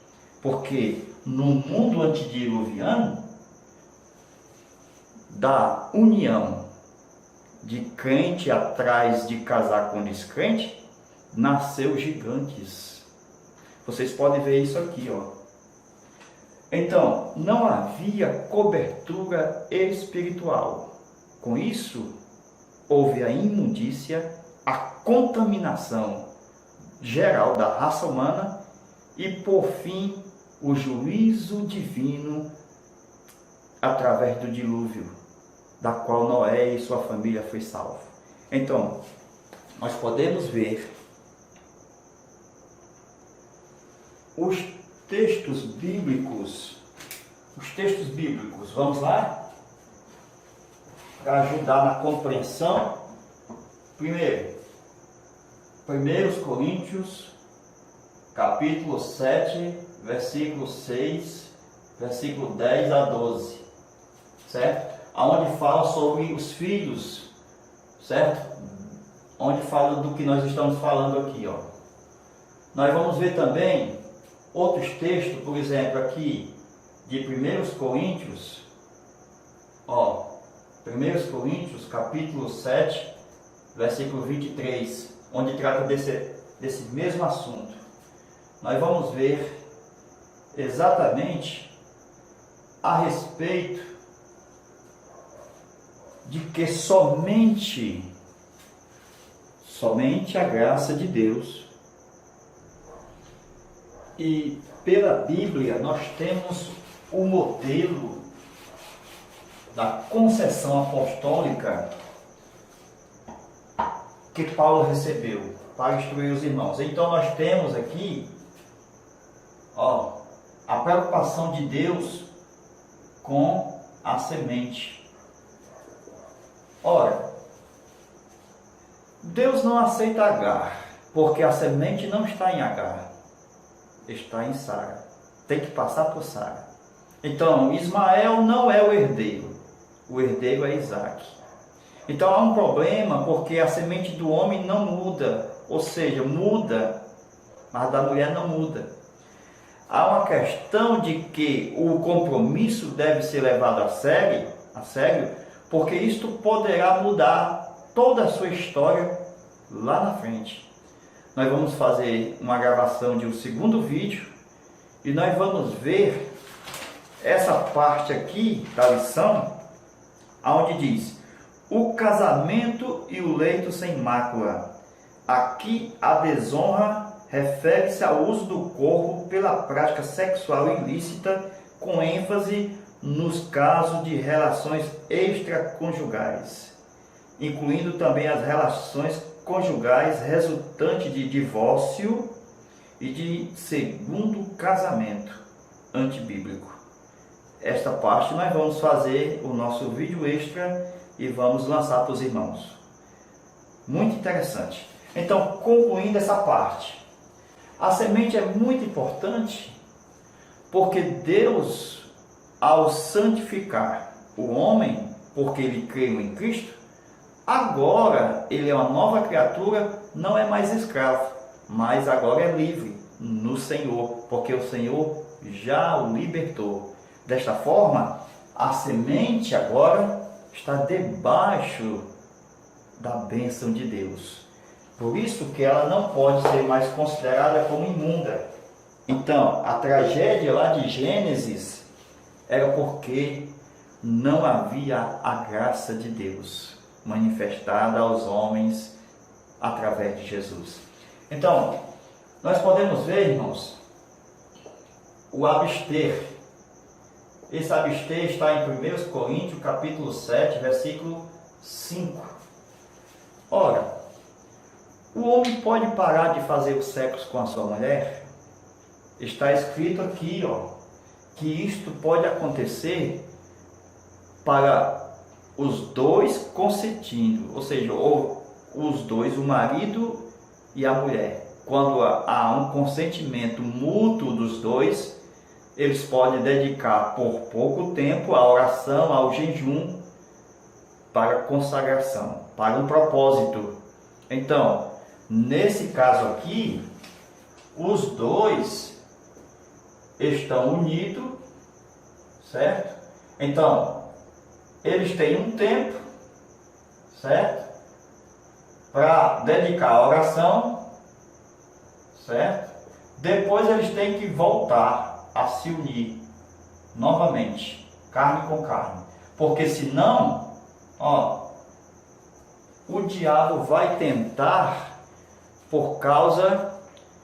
Porque no mundo antediluviano, da união de crente atrás de casar com descrente, nasceu gigantes. Vocês podem ver isso aqui, Então, não havia cobertura espiritual. Com isso, houve a imundícia, a contaminação geral da raça humana e, por fim, o juízo divino através do dilúvio, da qual Noé e sua família foi salvo. Então, nós podemos ver os textos bíblicos, vamos lá? Para ajudar na compreensão. Primeiro, 1 Coríntios, capítulo 7, versículo 6, versículo 10 a 12, certo? Onde fala sobre os filhos, certo? Onde fala do que nós estamos falando aqui, Nós vamos ver também outros textos, por exemplo, aqui de 1 Coríntios, 1 Coríntios, capítulo 7, versículo 23, onde trata desse mesmo assunto. Nós vamos ver exatamente a respeito de que somente a graça de Deus, e pela Bíblia nós temos o modelo da concessão apostólica que Paulo recebeu para instruir os irmãos. Então nós temos aqui a preocupação de Deus com a semente. Ora, Deus não aceita Agar. Porque a semente não está em Agar, está em Sara. Tem que passar por Sara. Então, Ismael não é o herdeiro é Isaac. Então há um problema porque a semente do homem não muda, ou seja, muda, mas da mulher não muda. Há uma questão de que o compromisso deve ser levado a sério, porque isto poderá mudar toda a sua história lá na frente. Nós vamos fazer uma gravação de um segundo vídeo e nós vamos ver essa parte aqui da lição, onde diz: o casamento e o leito sem mácula. Aqui a desonra refere-se ao uso do corpo pela prática sexual ilícita, com ênfase nos casos de relações extraconjugais, incluindo também as relações conjugais resultantes de divórcio e de segundo casamento antibíblico. Esta parte nós vamos fazer o nosso vídeo extra e vamos lançar para os irmãos. Muito interessante. Então, concluindo essa parte, a semente é muito importante porque Deus, ao santificar o homem, porque ele creu em Cristo, agora ele é uma nova criatura, não é mais escravo, mas agora é livre no Senhor, porque o Senhor já o libertou. Desta forma, a semente agora está debaixo da bênção de Deus. Por isso que ela não pode ser mais considerada como imunda. Então, a tragédia lá de Gênesis era porque não havia a graça de Deus manifestada aos homens através de Jesus. Então, nós podemos ver, irmãos, o abster. Esse abster está em 1 Coríntios, capítulo 7, versículo 5. Ora, o homem pode parar de fazer o sexo com a sua mulher? Está escrito aqui, que isto pode acontecer para os dois consentindo, ou seja, os dois, o marido e a mulher. Quando há um consentimento mútuo dos dois, eles podem dedicar por pouco tempo à oração, ao jejum, para consagração, para um propósito. Então, nesse caso aqui, os dois estão unidos, certo? Então, eles têm um tempo, certo? Para dedicar à oração, certo? Depois eles têm que voltar a se unir novamente, carne com carne. Porque senão, o diabo vai tentar por causa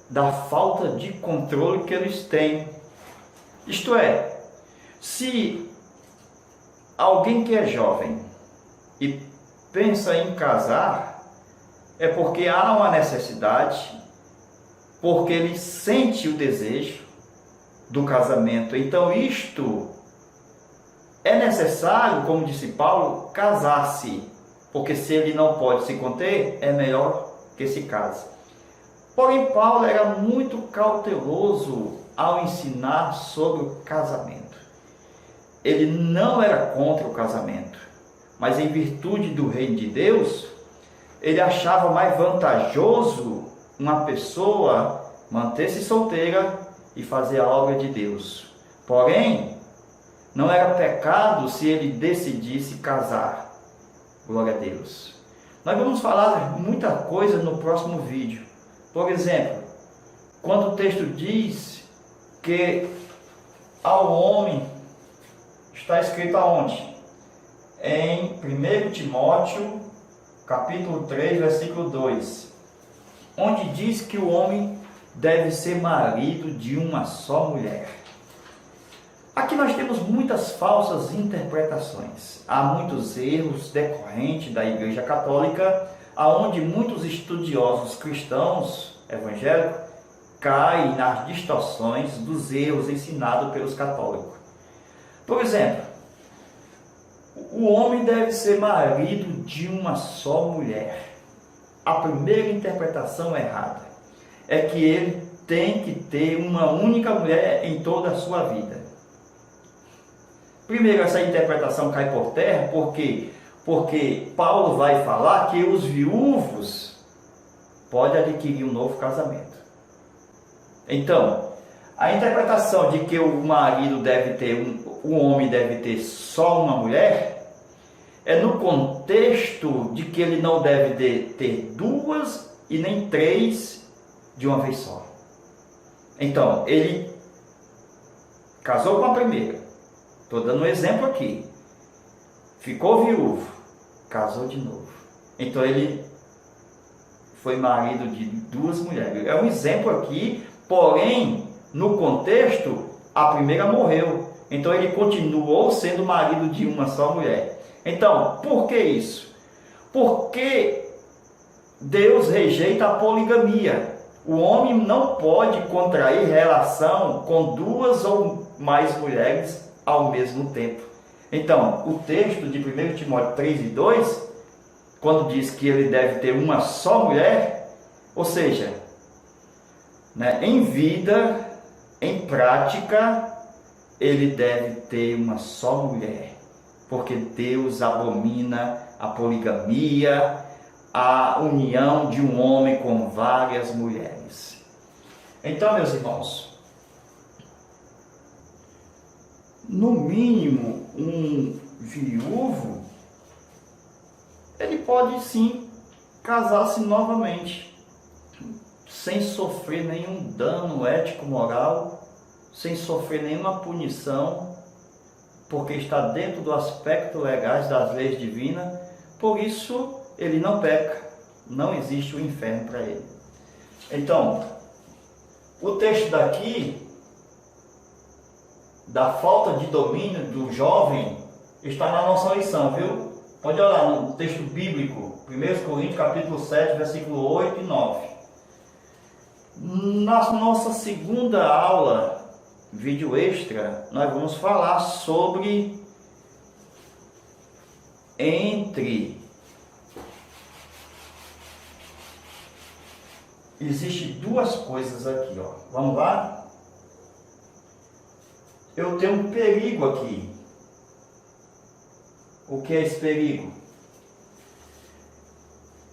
da falta de controle que eles têm. Isto é, se alguém que é jovem e pensa em casar, é porque há uma necessidade, porque ele sente o desejo do casamento. Então isto é necessário, como disse Paulo, casar-se, porque se ele não pode se conter, é melhor que se case. Porém, Paulo era muito cauteloso ao ensinar sobre o casamento. Ele não era contra o casamento, mas em virtude do reino de Deus, ele achava mais vantajoso uma pessoa manter-se solteira e fazer a obra de Deus. Porém, não era pecado se ele decidisse casar. Glória a Deus. Nós vamos falar muita coisa no próximo vídeo. Por exemplo, quando o texto diz que ao homem, está escrito aonde? Em 1 Timóteo, capítulo 3, versículo 2, onde diz que o homem deve ser marido de uma só mulher. Aqui nós temos muitas falsas interpretações. Há muitos erros decorrentes da Igreja Católica, aonde muitos estudiosos cristãos evangélicos caem nas distorções dos erros ensinados pelos católicos. Por exemplo, o homem deve ser marido de uma só mulher. a primeira interpretação errada é que ele tem que ter uma única mulher em toda a sua vida. Primeiro, essa interpretação cai por terra, porque Paulo vai falar que os viúvos podem adquirir um novo casamento. Então, a interpretação de que o marido deve ter, o homem deve ter só uma mulher, é no contexto de que ele não deve ter duas e nem três de uma vez só. Então, ele casou com a primeira. Estou dando um exemplo aqui. Ficou viúvo, casou de novo. Então, ele foi marido de duas mulheres. É um exemplo aqui, porém, no contexto, a primeira morreu. Então, ele continuou sendo marido de uma só mulher. Então, por que isso? Porque Deus rejeita a poligamia. O homem não pode contrair relação com duas ou mais mulheres ao mesmo tempo. Então, o texto de 1 Timóteo 3:2, quando diz que ele deve ter uma só mulher, ou seja, em vida, em prática, ele deve ter uma só mulher, porque Deus abomina a poligamia, a união de um homem com várias mulheres. Então, meus irmãos, no mínimo, um viúvo, ele pode sim casar-se novamente, sem sofrer nenhum dano ético-moral, sem sofrer nenhuma punição, porque está dentro do aspecto legais das leis divinas. Por isso, ele não peca, não existe o inferno para ele. Então, o texto daqui, da falta de domínio do jovem, está na nossa lição, viu? Pode olhar no texto bíblico, 1 Coríntios capítulo 7, versículo 8 e 9. Na nossa segunda aula, vídeo extra, nós vamos falar sobre Existem duas coisas aqui, ó. Vamos lá? Eu tenho um perigo aqui. O que é esse perigo?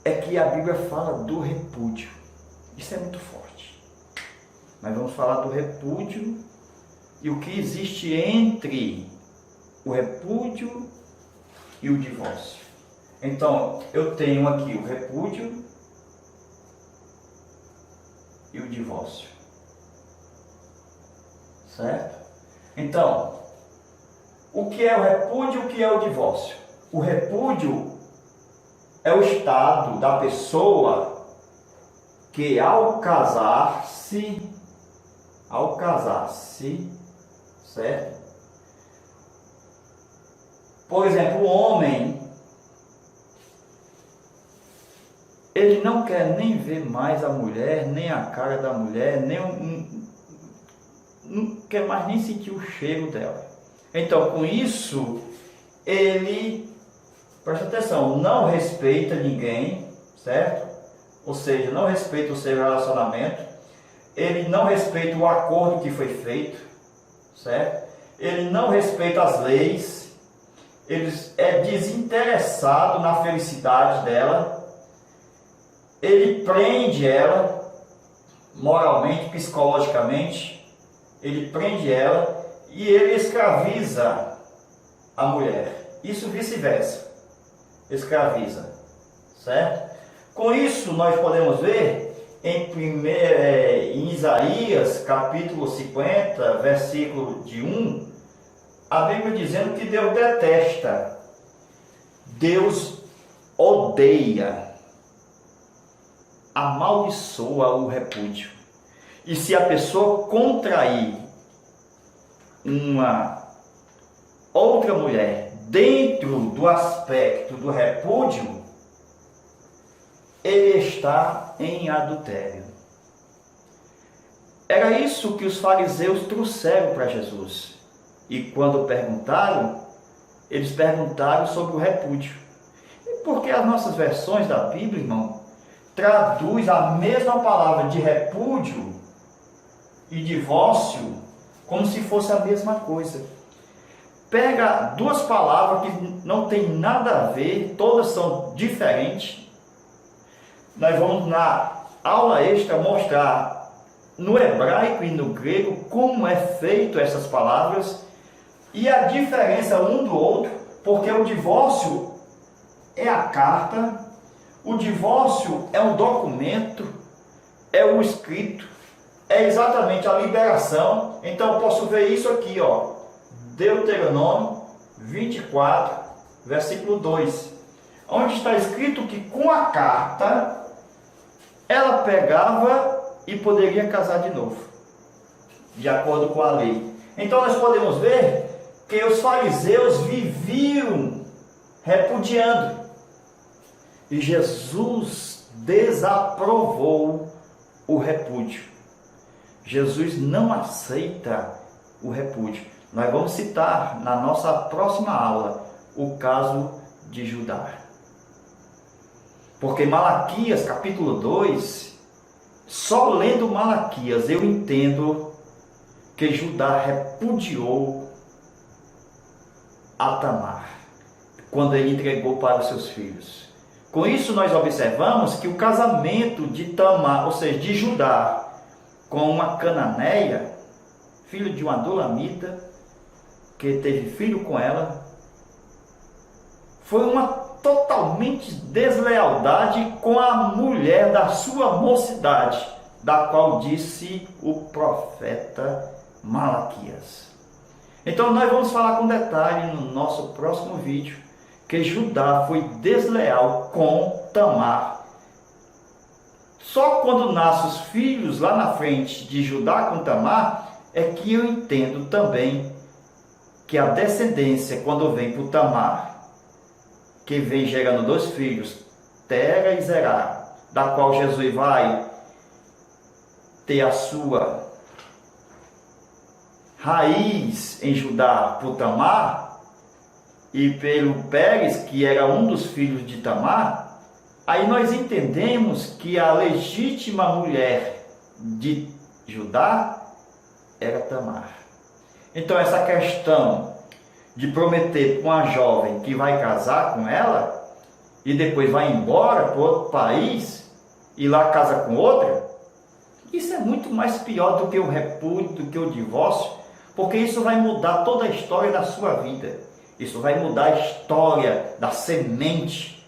É que a Bíblia fala do repúdio. Isso é muito forte. Mas vamos falar do repúdio e o que existe entre o repúdio e o divórcio. Então, eu tenho aqui o repúdio e o divórcio. Certo? Então, o que é o repúdio e o que é o divórcio? O repúdio é o estado da pessoa que ao casar-se, certo? Por exemplo, o homem, ele não quer nem ver mais a mulher, nem a cara da mulher, não quer mais nem sentir o cheiro dela. Então, com isso, ele, presta atenção, não respeita ninguém, certo? Ou seja, não respeita o seu relacionamento, ele não respeita o acordo que foi feito, certo? Ele não respeita as leis, ele é desinteressado na felicidade dela, ele prende ela moralmente, psicologicamente, ele prende ela e ele escraviza a mulher. Isso vice-versa, escraviza, certo? Com isso nós podemos ver em Isaías capítulo 50, versículo de 1, a Bíblia dizendo que Deus detesta, Deus odeia, amaldiçoa o repúdio. E se a pessoa contrair uma outra mulher dentro do aspecto do repúdio, ele está em adultério. Era isso que os fariseus trouxeram para Jesus. E quando perguntaram, eles perguntaram sobre o repúdio. E por que as nossas versões da Bíblia, irmão, traduz a mesma palavra de repúdio e divórcio como se fosse a mesma coisa. Pega duas palavras que não tem nada a ver, todas são diferentes. Nós vamos na aula extra mostrar no hebraico e no grego como é feito essas palavras e a diferença um do outro, porque o divórcio é a carta, o divórcio é um documento, é o escrito, é exatamente a liberação. Então eu posso ver isso aqui, ó, Deuteronômio 24, versículo 2, onde está escrito que com a carta ela pegava e poderia casar de novo, de acordo com a lei. Então nós podemos ver que os fariseus viviam repudiando. E Jesus desaprovou o repúdio. Jesus não aceita o repúdio. Nós vamos citar na nossa próxima aula o caso de Judá. Porque Malaquias capítulo 2, só lendo Malaquias eu entendo que Judá repudiou a Tamar quando ele entregou para os seus filhos. Com isso nós observamos que o casamento de Tamar, ou seja, de Judá, com uma cananeia, filho de uma adulamita, que teve filho com ela, foi uma totalmente deslealdade com a mulher da sua mocidade, da qual disse o profeta Malaquias. Então nós vamos falar com detalhe no nosso próximo vídeo, que Judá foi desleal com Tamar. Só quando nascem os filhos lá na frente de Judá com Tamar, é que eu entendo também que a descendência, quando vem por Tamar, que vem gerando dois filhos, Tera e Zerá, da qual Jesus vai ter a sua raiz em Judá por Tamar, e pelo Pérez, que era um dos filhos de Tamar, aí nós entendemos que a legítima mulher de Judá era Tamar. Então essa questão de prometer para uma jovem que vai casar com ela e depois vai embora para outro país e lá casa com outra, isso é muito mais pior do que o repúdio, do que o divórcio, porque isso vai mudar toda a história da sua vida. Isso vai mudar a história da semente,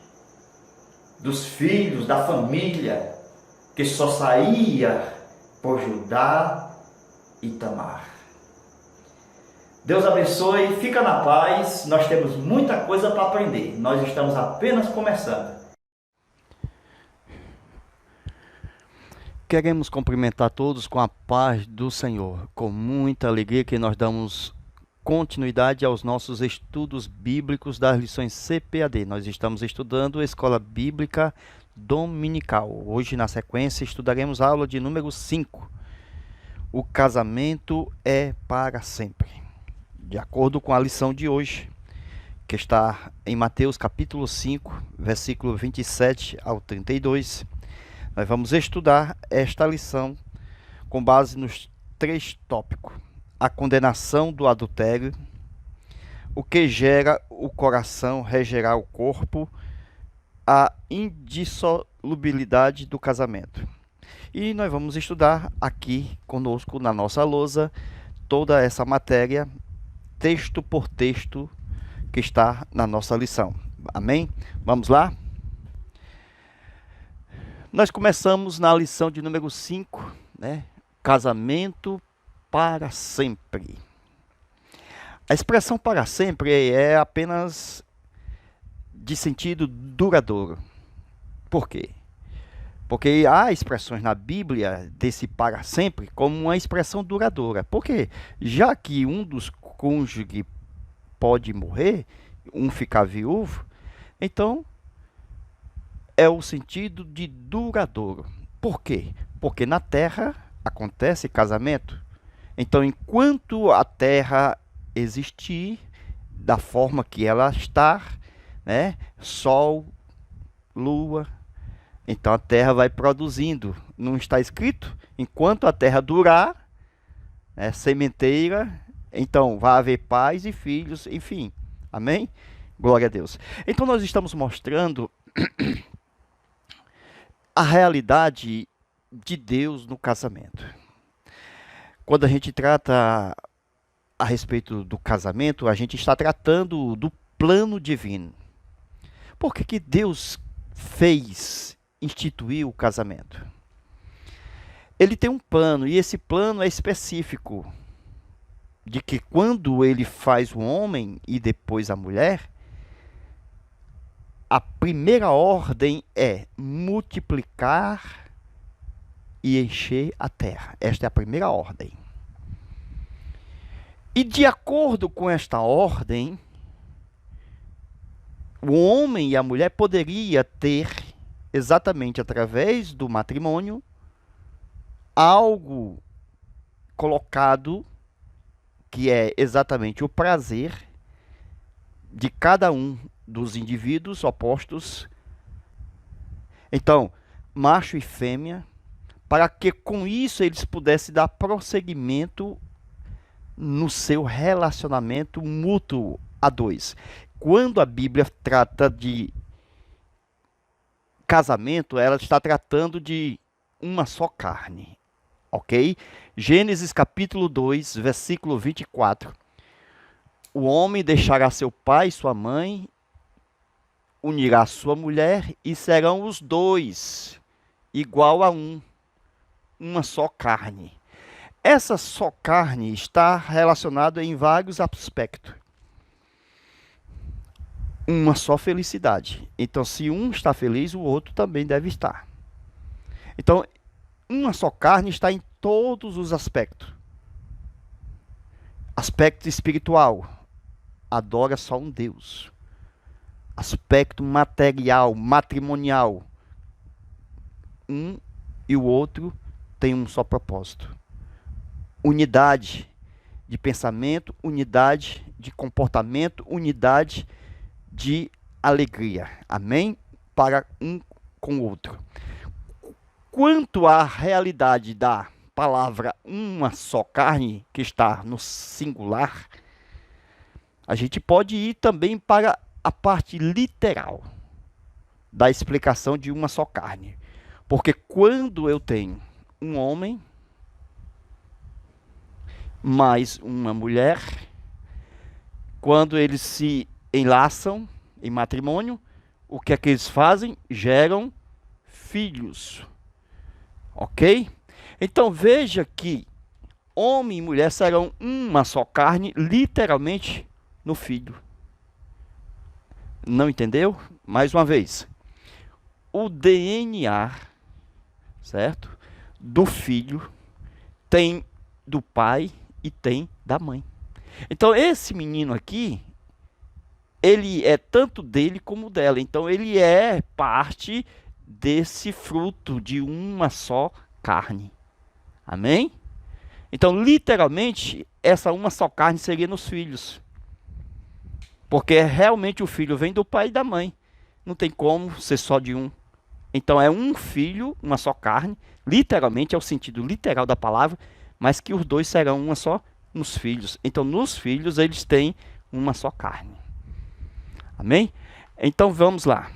dos filhos, da família, que só saía por Judá e Tamar. Deus abençoe, fica na paz, nós temos muita coisa para aprender, nós estamos apenas começando. Queremos cumprimentar todos com a paz do Senhor, com muita alegria que nós damos continuidade aos nossos estudos bíblicos das lições CPAD. Nós estamos estudando a Escola Bíblica Dominical. Hoje, na sequência, estudaremos a aula de número 5. O casamento é para sempre. De acordo com a lição de hoje, que está em Mateus capítulo 5, versículo 27 ao 32, nós vamos estudar esta lição com base nos 3 tópicos: a condenação do adultério, o que gera o coração, regerar o corpo, a indissolubilidade do casamento. E nós vamos estudar aqui conosco na nossa lousa toda essa matéria, texto por texto, que está na nossa lição. Amém? Vamos lá? Nós começamos na lição de número 5, né? Casamento para sempre. A expressão para sempre é apenas de sentido duradouro. Por quê? Porque há expressões na Bíblia desse para sempre como uma expressão duradoura. Por quê? Já que um dos cônjuges pode morrer, um ficar viúvo, então é o sentido de duradouro. Por quê? Porque na terra acontece casamento. Então, enquanto a terra existir da forma que ela está, né? Sol, lua, Então a terra vai produzindo. Não está escrito? Enquanto a terra durar, é sementeira, então vai haver pais e filhos, enfim. Amém? Glória a Deus. Então nós estamos mostrando a realidade de Deus no casamento. Quando a gente trata a respeito do casamento, a gente está tratando do plano divino. Por que que Deus instituiu o casamento? Ele tem um plano, e esse plano é específico, de que quando ele faz o homem e depois a mulher, a primeira ordem é multiplicar e encher a terra. Esta é a primeira ordem. E de acordo com esta ordem, o homem e a mulher poderia ter, exatamente através do matrimônio, algo colocado que é exatamente o prazer de cada um dos indivíduos opostos. Então, macho e fêmea, para que com isso eles pudessem dar prosseguimento no seu relacionamento mútuo a dois. Quando a Bíblia trata de casamento, ela está tratando de uma só carne, ok? Gênesis capítulo 2, versículo 24. O homem deixará seu pai e sua mãe, unirá sua mulher e serão os dois igual a uma só carne. Essa só carne está relacionada em vários aspectos. Uma só felicidade. Então, se um está feliz, o outro também deve estar. Então, uma só carne está em todos os aspectos. Aspecto espiritual, adora só um Deus. Aspecto material, matrimonial, um e o outro tem um só propósito. Unidade de pensamento, unidade de comportamento, unidade de alegria. Amém? Para um com o outro. Quanto à realidade da palavra uma só carne, que está no singular, a gente pode ir também para a parte literal da explicação de uma só carne. Porque quando eu tenho um homem mais uma mulher, quando eles se enlaçam em matrimônio, o que é que eles fazem? Geram filhos. Ok? Então veja que homem e mulher serão uma só carne, literalmente, no filho. Não entendeu? Mais uma vez. O DNA, certo? Do filho tem do pai e tem da mãe. Então esse menino aqui, ele é tanto dele como dela. Então ele é parte desse fruto de uma só carne. Amém? Então literalmente essa uma só carne seria nos filhos. Porque realmente o filho vem do pai e da mãe. Não tem como ser só de um. Então é um filho, uma só carne. Literalmente é o sentido literal da palavra. Mas que os dois serão uma só nos filhos. Então nos filhos eles têm uma só carne. Amém? Então vamos lá.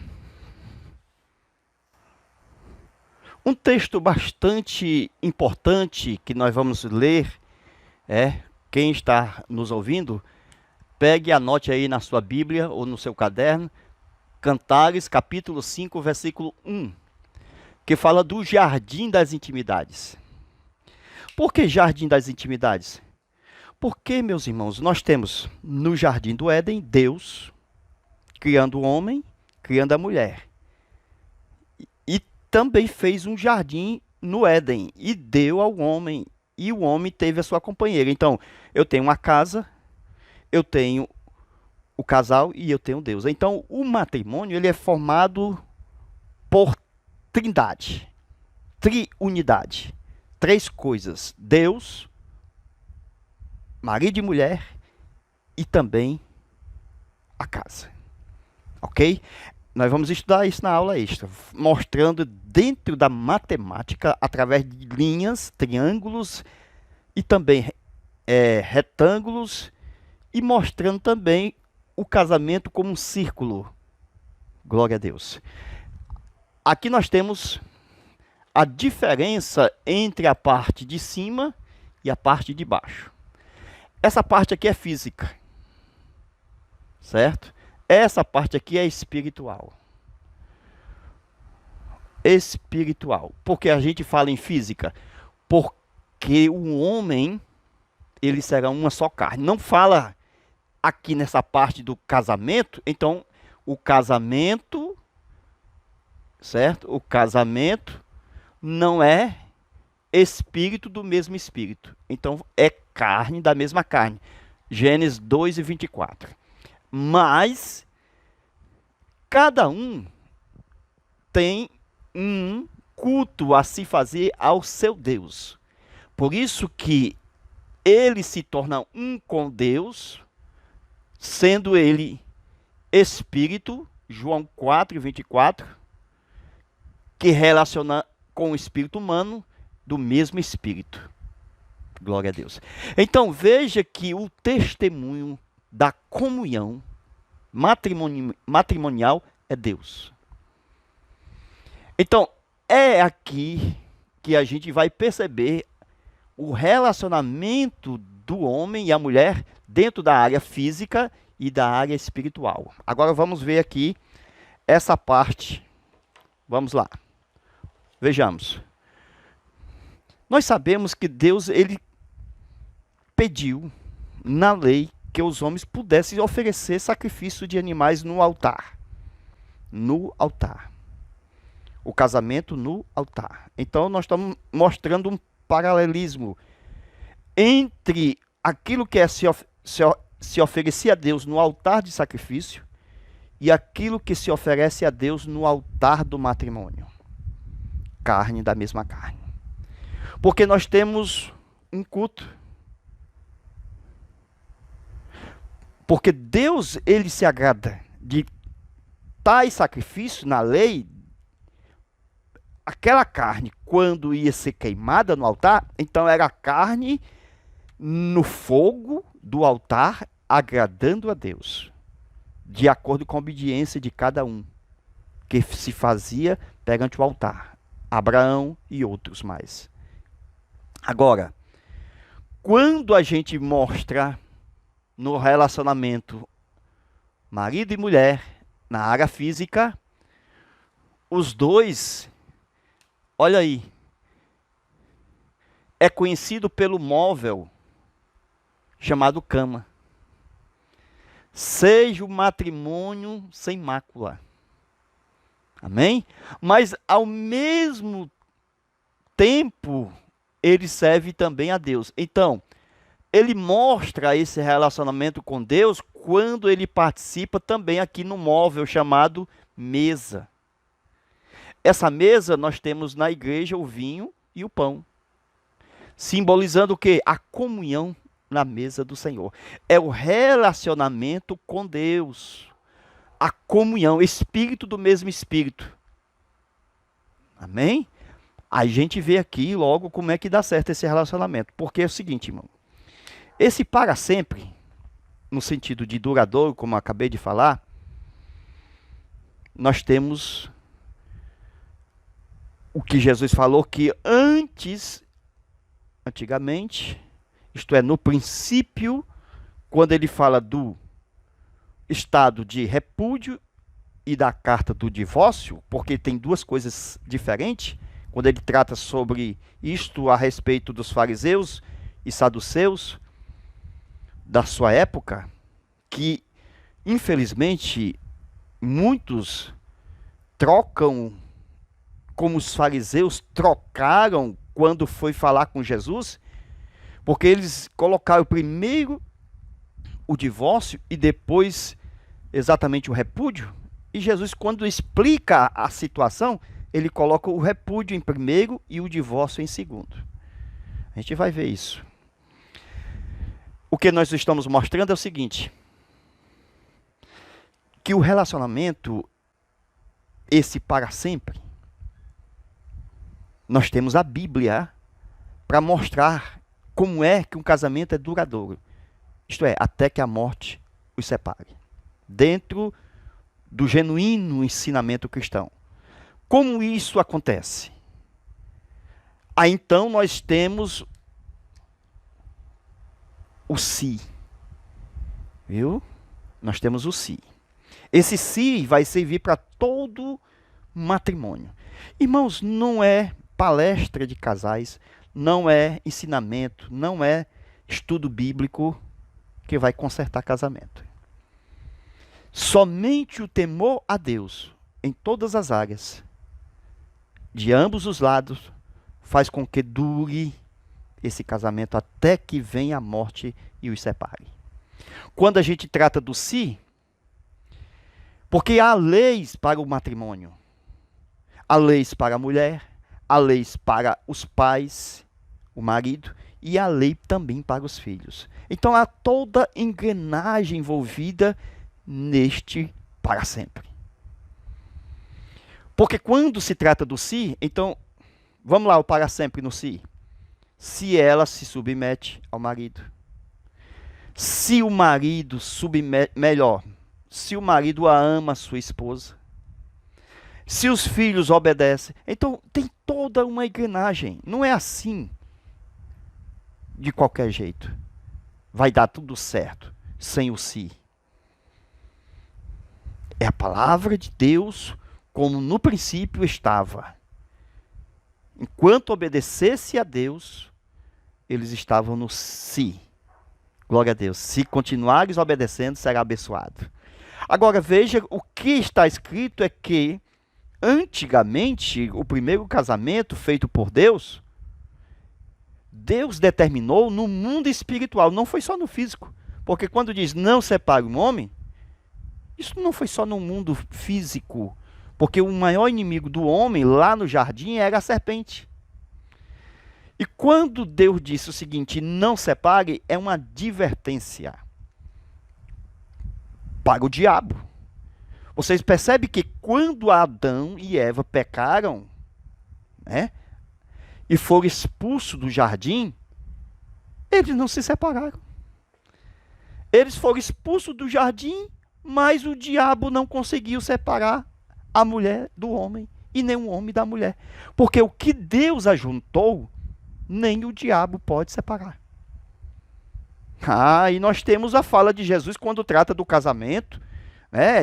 Um texto bastante importante que nós vamos ler quem está nos ouvindo, pegue e anote aí na sua Bíblia ou no seu caderno, Cantares, capítulo 5, versículo 1, que fala do jardim das intimidades. Por que jardim das intimidades? Porque, meus irmãos, nós temos no jardim do Éden, Deus criando o homem, criando a mulher. E também fez um jardim no Éden e deu ao homem, e o homem teve a sua companheira. Então, eu tenho uma casa, eu tenho o casal e eu tenho Deus. Então, o matrimônio ele é formado por trindade, triunidade. Três coisas: Deus, marido e mulher e também a casa. Ok? Nós vamos estudar isso na aula extra, mostrando dentro da matemática, através de linhas, triângulos e também retângulos, e mostrando também o casamento como um círculo. Glória a Deus. Aqui nós temos a diferença entre a parte de cima e a parte de baixo. Essa parte aqui é física, certo? Essa parte aqui é espiritual. Espiritual. Por que a gente fala em física? Porque o homem, ele será uma só carne. Não fala aqui nessa parte do casamento. Então, o casamento, certo? O casamento não é espírito do mesmo espírito. Então, é carne da mesma carne. Gênesis 2:24. Mas cada um tem um culto a se fazer ao seu Deus. Por isso que ele se torna um com Deus, sendo ele espírito, João 4:24, que relaciona com o espírito humano do mesmo espírito. Glória a Deus. Então veja que o testemunho da comunhão matrimonial é Deus. Então, é aqui que a gente vai perceber o relacionamento do homem e a mulher dentro da área física e da área espiritual. Agora vamos ver aqui essa parte. Vamos lá. Vejamos. Nós sabemos que Deus, ele pediu na lei que os homens pudessem oferecer sacrifício de animais no altar. No altar. O casamento no altar. Então, nós estamos mostrando um paralelismo entre aquilo que se oferecia a Deus no altar de sacrifício e aquilo que se oferece a Deus no altar do matrimônio. Carne da mesma carne. Porque nós temos um culto. Porque Deus, ele se agrada de tais sacrifícios na lei. Aquela carne, quando ia ser queimada no altar, então era carne no fogo do altar, agradando a Deus, de acordo com a obediência de cada um, que se fazia perante o altar. Abraão e outros mais. Agora, quando a gente mostra no relacionamento marido e mulher, na área física, os dois, olha aí, é conhecido pelo móvel chamado cama. Seja o matrimônio sem mácula. Amém? Mas ao mesmo tempo, ele serve também a Deus. Então, ele mostra esse relacionamento com Deus quando ele participa também aqui no móvel chamado mesa. Essa mesa nós temos na igreja o vinho e o pão, simbolizando o quê? A comunhão na mesa do Senhor. É o relacionamento com Deus. A comunhão, espírito do mesmo espírito. Amém? A gente vê aqui logo como é que dá certo esse relacionamento. Porque é o seguinte, irmão. Esse para sempre, no sentido de duradouro, como eu acabei de falar, nós temos o que Jesus falou que antigamente, isto é, no princípio, quando ele fala do estado de repúdio e da carta do divórcio, porque tem duas coisas diferentes, quando ele trata sobre isto a respeito dos fariseus e saduceus da sua época, que infelizmente muitos trocam como os fariseus trocaram quando foi falar com Jesus, porque eles colocaram primeiro o divórcio e depois exatamente o repúdio. E Jesus, quando explica a situação, ele coloca o repúdio em primeiro e o divórcio em segundo. A gente vai ver isso. O que nós estamos mostrando é o seguinte, que o relacionamento esse para sempre? Nós temos a Bíblia para mostrar como é que um casamento é duradouro. Isto é, até que a morte os separe. Dentro do genuíno ensinamento cristão. Como isso acontece? Aí então nós temos o si. Viu? Nós temos o si. Esse si vai servir para todo matrimônio. Irmãos, não é palestra de casais, não é ensinamento, não é estudo bíblico que vai consertar casamento. Somente o temor a Deus, em todas as áreas, de ambos os lados, faz com que dure esse casamento até que venha a morte e os separe. Quando a gente trata do si, porque há leis para o matrimônio, há leis para a mulher, há leis para os pais, o marido, e há lei também para os filhos. Então há toda engrenagem envolvida neste para sempre. Porque quando se trata do si, então, vamos lá, o para sempre no si. Se ela se submete ao marido. Se o marido se o marido a ama a sua esposa. Se os filhos obedecem. Então tem toda uma engrenagem. Não é assim de qualquer jeito. Vai dar tudo certo sem o si. É a palavra de Deus como no princípio estava. Enquanto obedecesse a Deus, eles estavam no si. Glória a Deus. Se continuares obedecendo, será abençoado. Agora veja, o que está escrito é que antigamente, o primeiro casamento feito por Deus, Deus determinou no mundo espiritual, não foi só no físico. Porque quando diz não separe um homem, isso não foi só no mundo físico. Porque o maior inimigo do homem lá no jardim era a serpente. E quando Deus disse o seguinte, não separe, é uma advertência para o diabo. Vocês percebem que quando Adão e Eva pecaram, né, e foram expulsos do jardim, eles não se separaram. Eles foram expulsos do jardim, mas o diabo não conseguiu separar a mulher do homem e nem o homem da mulher. Porque o que Deus ajuntou, nem o diabo pode separar. E nós temos a fala de Jesus quando trata do casamento.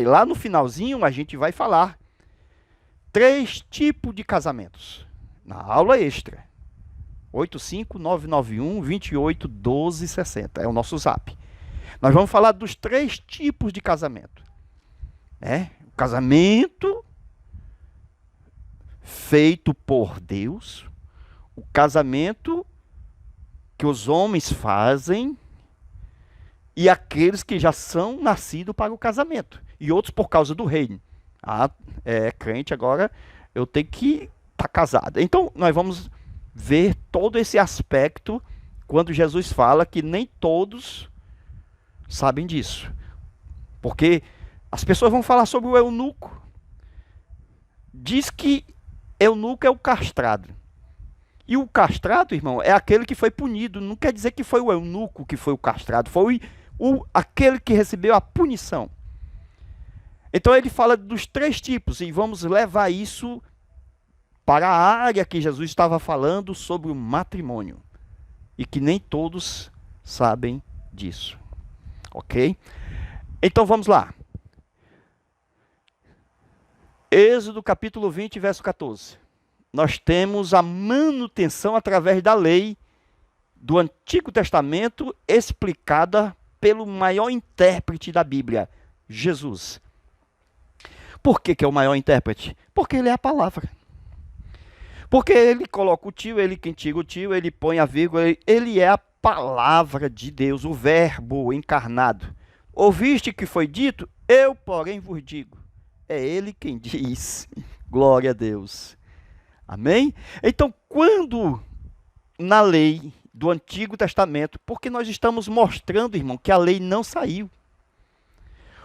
Lá no finalzinho a gente vai falar 3 tipos de casamentos. Na aula extra. 85991281260. É o nosso zap. Nós vamos falar dos 3 tipos de casamento. O casamento feito por Deus. O casamento que os homens fazem. E aqueles que já são nascidos para o casamento. E outros por causa do reino. Crente agora, eu tenho que estar casado. Então, nós vamos ver todo esse aspecto quando Jesus fala que nem todos sabem disso. Porque as pessoas vão falar sobre o eunuco. Diz que eunuco é o castrado. E o castrado, irmão, é aquele que foi punido. Não quer dizer que foi o eunuco que foi o castrado. Foi aquele que recebeu a punição. Então ele fala dos 3 tipos. E vamos levar isso para a área que Jesus estava falando sobre o matrimônio. E que nem todos sabem disso. Ok? Então vamos lá. Êxodo capítulo 20, verso 14. Nós temos a manutenção através da lei do Antigo Testamento explicada pelo maior intérprete da Bíblia, Jesus. Por que é o maior intérprete? Porque ele é a palavra. Porque ele coloca o tio, ele quem tira o tio, ele põe a vírgula, ele é a palavra de Deus, o verbo encarnado. Ouviste que foi dito? Eu, porém, vos digo. É ele quem diz. Glória a Deus. Amém? Então, quando na lei do Antigo Testamento, porque nós estamos mostrando, irmão, que a lei não saiu.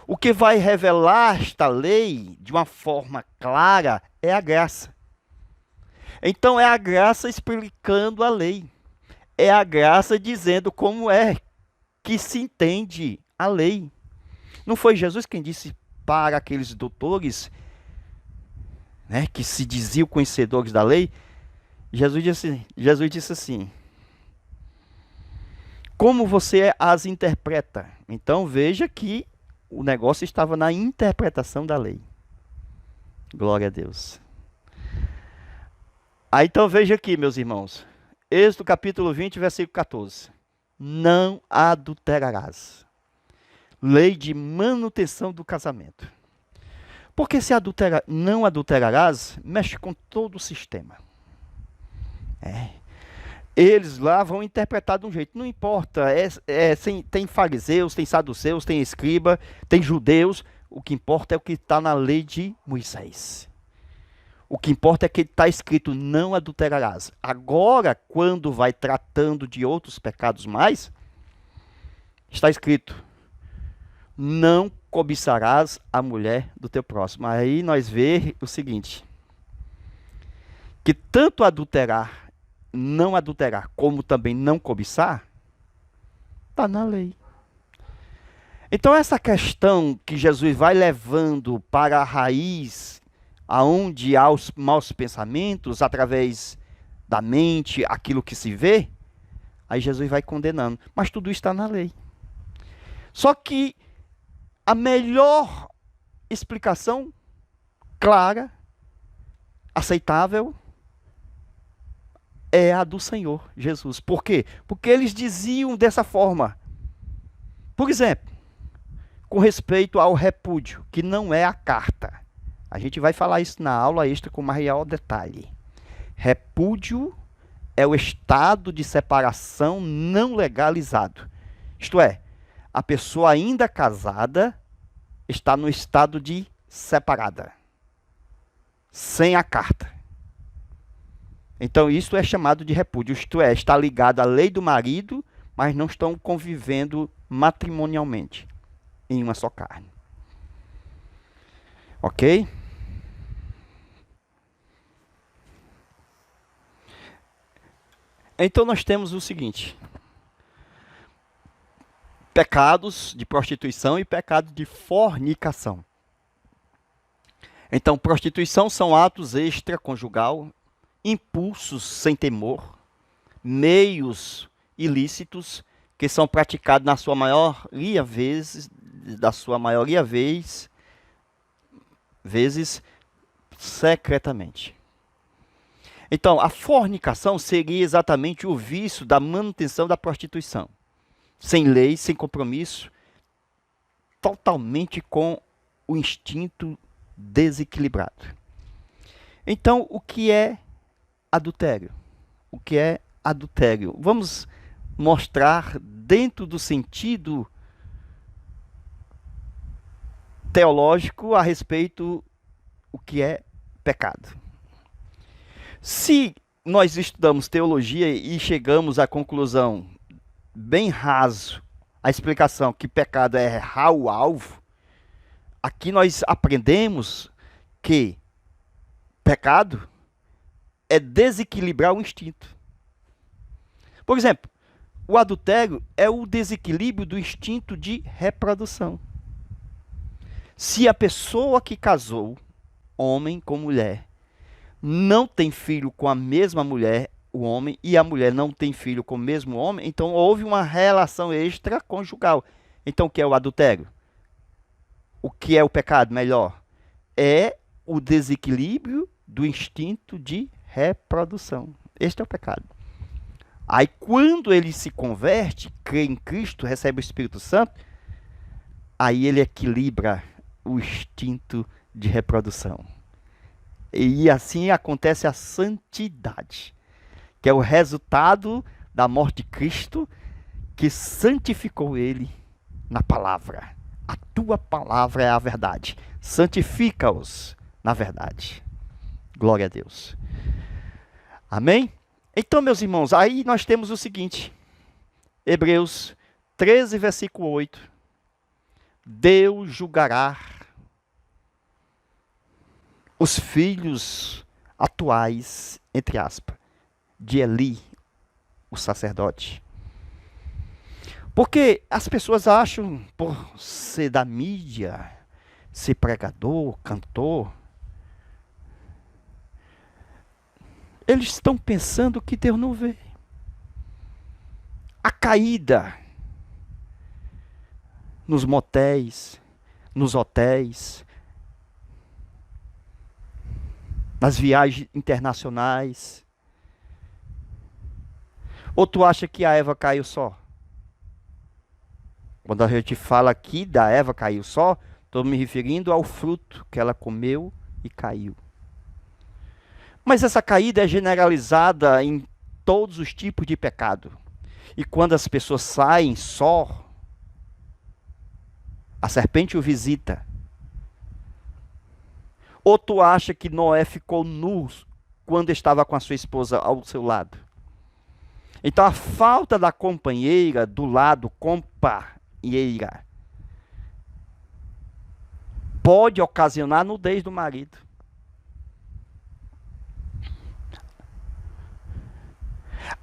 O que vai revelar esta lei de uma forma clara é a graça. Então é a graça explicando a lei. É a graça dizendo como é que se entende a lei. Não foi Jesus quem disse para aqueles doutores, né, que se diziam conhecedores da lei? Jesus disse assim: como você as interpreta? Então veja que o negócio estava na interpretação da lei. Glória a Deus. Aí então veja aqui, meus irmãos. Êxodo capítulo 20, versículo 14. Não adulterarás. Lei de manutenção do casamento. Porque se não adulterarás, mexe com todo o sistema. Eles lá vão interpretar de um jeito, não importa, tem fariseus, tem saduceus, tem escriba, tem judeus, o que importa é o que está na lei de Moisés. O que importa é que está escrito, não adulterarás. Agora, quando vai tratando de outros pecados mais, está escrito, não cobiçarás a mulher do teu próximo. Aí nós vemos o seguinte, que tanto não adulterar, como também não cobiçar, está na lei. Então essa questão que Jesus vai levando para a raiz, aonde há os maus pensamentos, através da mente, aquilo que se vê, aí Jesus vai condenando. Mas tudo está na lei. Só que a melhor explicação, clara, aceitável, é a do Senhor Jesus. Por quê? Porque eles diziam dessa forma. Por exemplo, com respeito ao repúdio, que não é a carta. A gente vai falar isso na aula extra com maior detalhe. Repúdio é o estado de separação não legalizado. Isto é, a pessoa ainda casada está no estado de separada, sem a carta. Então isso é chamado de repúdio, isto é, está ligado à lei do marido, mas não estão convivendo matrimonialmente em uma só carne. Ok? Então nós temos o seguinte: pecados de prostituição e pecado de fornicação. Então, prostituição são atos extraconjugal, impulsos sem temor, meios ilícitos que são praticados na sua maioria vezes secretamente. Então, a fornicação seria exatamente o vício da manutenção da prostituição, sem lei, sem compromisso, totalmente com o instinto desequilibrado. Então, o que é adultério? O que é adultério? Vamos mostrar dentro do sentido teológico a respeito o que é pecado. Se nós estudamos teologia e chegamos à conclusão bem raso, a explicação que pecado é errar o alvo, aqui nós aprendemos que pecado é desequilibrar o instinto. Por exemplo, o adultério é o desequilíbrio do instinto de reprodução. Se a pessoa que casou, homem com mulher, não tem filho com a mesma mulher, o homem, e a mulher não tem filho com o mesmo homem, então houve uma relação extraconjugal. Então o que é o adultério? O que é o pecado? Melhor, é o desequilíbrio do instinto de reprodução. Este é o pecado. Aí quando ele se converte, crê em Cristo, recebe o Espírito Santo, aí ele equilibra o instinto de reprodução. E assim acontece a santidade, que é o resultado da morte de Cristo, que santificou ele na palavra. A tua palavra é a verdade. Santifica-os na verdade. Glória a Deus. Amém? Então, meus irmãos, aí nós temos o seguinte. Hebreus 13, versículo 8. Deus julgará os filhos atuais, entre aspas, de Eli, o sacerdote. Porque as pessoas acham, por ser da mídia, ser pregador, cantor, eles estão pensando que Deus não vê. A caída nos motéis, nos hotéis, nas viagens internacionais. Ou tu acha que a Eva caiu só? Quando a gente fala aqui da Eva caiu só, estou me referindo ao fruto que ela comeu e caiu. Mas essa caída é generalizada em todos os tipos de pecado. E quando as pessoas saem só, a serpente o visita. Ou tu acha que Noé ficou nu quando estava com a sua esposa ao seu lado? Então a falta da companheira do lado, companheira, pode ocasionar a nudez do marido.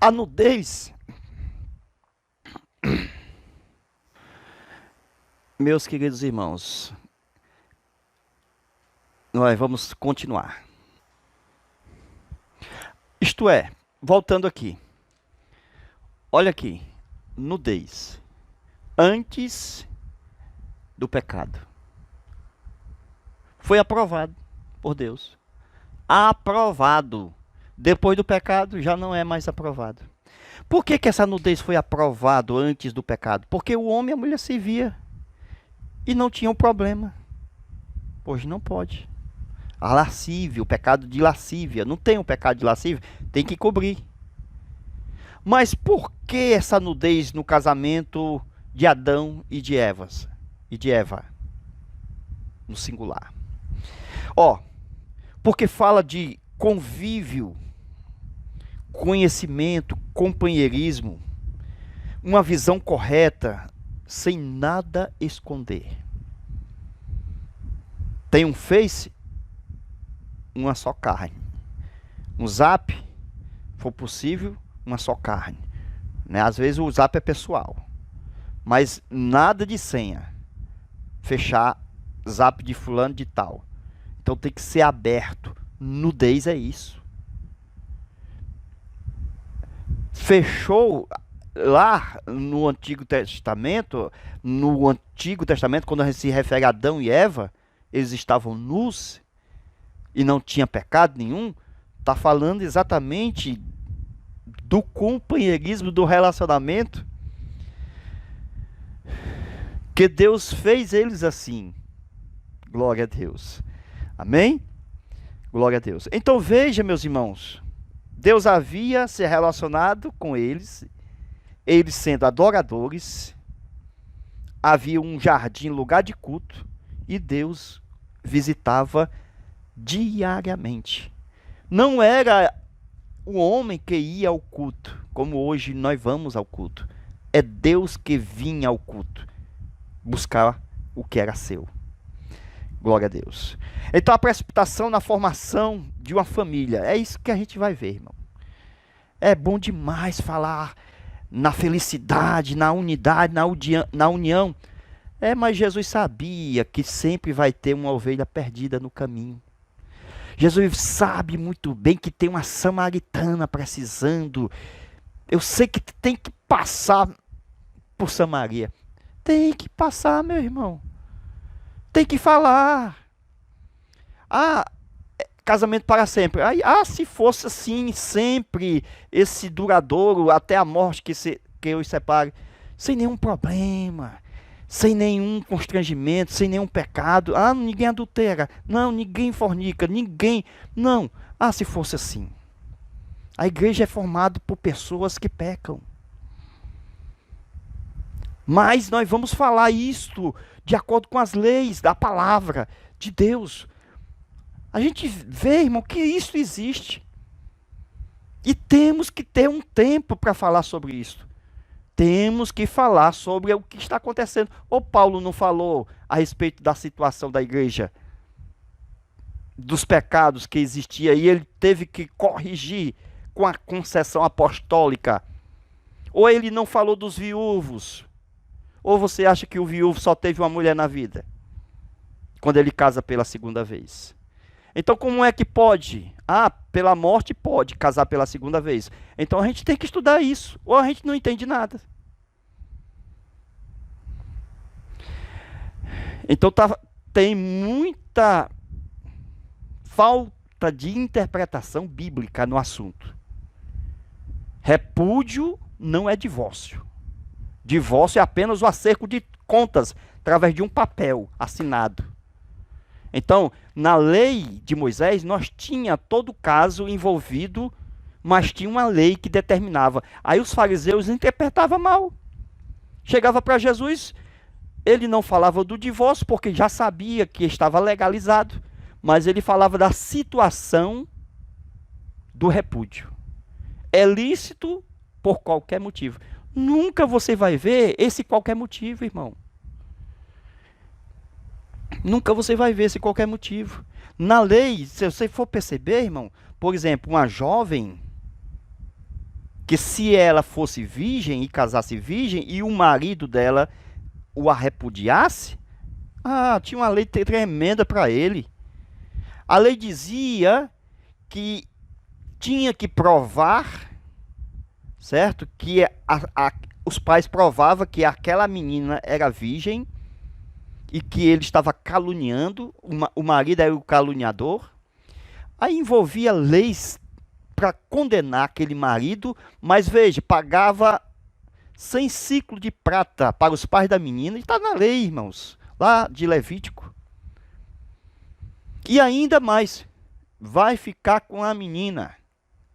A nudez, meus queridos irmãos, nós vamos continuar. Isto é, voltando aqui. Olha aqui, nudez. Antes do pecado. Foi aprovado por Deus. Aprovado. Depois do pecado, já não é mais aprovado. Por que essa nudez foi aprovada antes do pecado? Porque o homem e a mulher se via e não tinham problema. Hoje não pode. A lascívia, o pecado de lascívia. Não tem o pecado de lascívia, tem que cobrir. Mas por que essa nudez no casamento de Adão e de Eva? No singular. Porque fala de convívio, conhecimento, companheirismo, uma visão correta, sem nada esconder. Tem um Face, uma só carne. Um Zap, for possível, uma só carne. Né? Às vezes o Zap é pessoal. Mas nada de senha. Fechar Zap de fulano de tal. Então tem que ser aberto. Nudez é isso. Fechou lá no Antigo Testamento, quando a gente se refere a Adão e Eva, eles estavam nus e não tinha pecado nenhum, está falando exatamente do companheirismo, do relacionamento, que Deus fez eles assim. Glória a Deus. Amém? Glória a Deus. Então veja, meus irmãos, Deus havia se relacionado com eles, eles sendo adoradores, havia um jardim, lugar de culto, e Deus visitava diariamente. Não era o homem que ia ao culto, como hoje nós vamos ao culto. É Deus que vinha ao culto, buscar o que era seu. Glória a Deus. Então a precipitação na formação de uma família, é isso que a gente vai ver, irmão. É bom demais falar na felicidade, na unidade, na união. Mas Jesus sabia que sempre vai ter uma ovelha perdida no caminho. Jesus sabe muito bem que tem uma samaritana precisando. Eu sei que tem que passar por Samaria. Tem que passar, meu irmão. Tem que falar. Casamento para sempre. Se fosse assim, sempre, esse duradouro, até a morte que os separe, sem nenhum problema, sem nenhum constrangimento, sem nenhum pecado. Ninguém adultera. Não, ninguém fornica, ninguém. Não. Se fosse assim. A igreja é formada por pessoas que pecam. Mas nós vamos falar isto de acordo com as leis da palavra de Deus. A gente vê, irmão, que isso existe. E temos que ter um tempo para falar sobre isso. temos que falar sobre o que está acontecendo. Ou Paulo não falou a respeito da situação da igreja, dos pecados que existia, e ele teve que corrigir com a concessão apostólica? Ou ele não falou dos viúvos? Ou você acha que o viúvo só teve uma mulher na vida, quando ele casa pela segunda vez? Então como é que pode? Ah, pela morte pode casar pela segunda vez. Então a gente tem que estudar isso, ou a gente não entende nada. Então tem muita falta de interpretação bíblica no assunto. Repúdio não é divórcio. Divórcio é apenas o acerto de contas através de um papel assinado. Então, na lei de Moisés, nós tinha todo caso envolvido, mas tinha uma lei que determinava. Aí os fariseus interpretavam mal. Chegava para Jesus, ele não falava do divórcio, porque já sabia que estava legalizado, mas ele falava da situação do repúdio. É lícito por qualquer motivo. Nunca você vai ver esse qualquer motivo, irmão. Nunca você vai ver esse qualquer motivo. Na lei, se você for perceber, irmão, por exemplo, uma jovem, que se ela fosse virgem e casasse virgem, e o marido dela o a repudiasse, tinha uma lei tremenda para ele. A lei dizia que tinha que provar, certo? Que os pais provavam que aquela menina era virgem e que ele estava caluniando, o marido era o caluniador. Aí envolvia leis para condenar aquele marido, mas veja, pagava 100 ciclos de prata para os pais da menina, e está na lei, irmãos, lá de Levítico. E ainda mais, vai ficar com a menina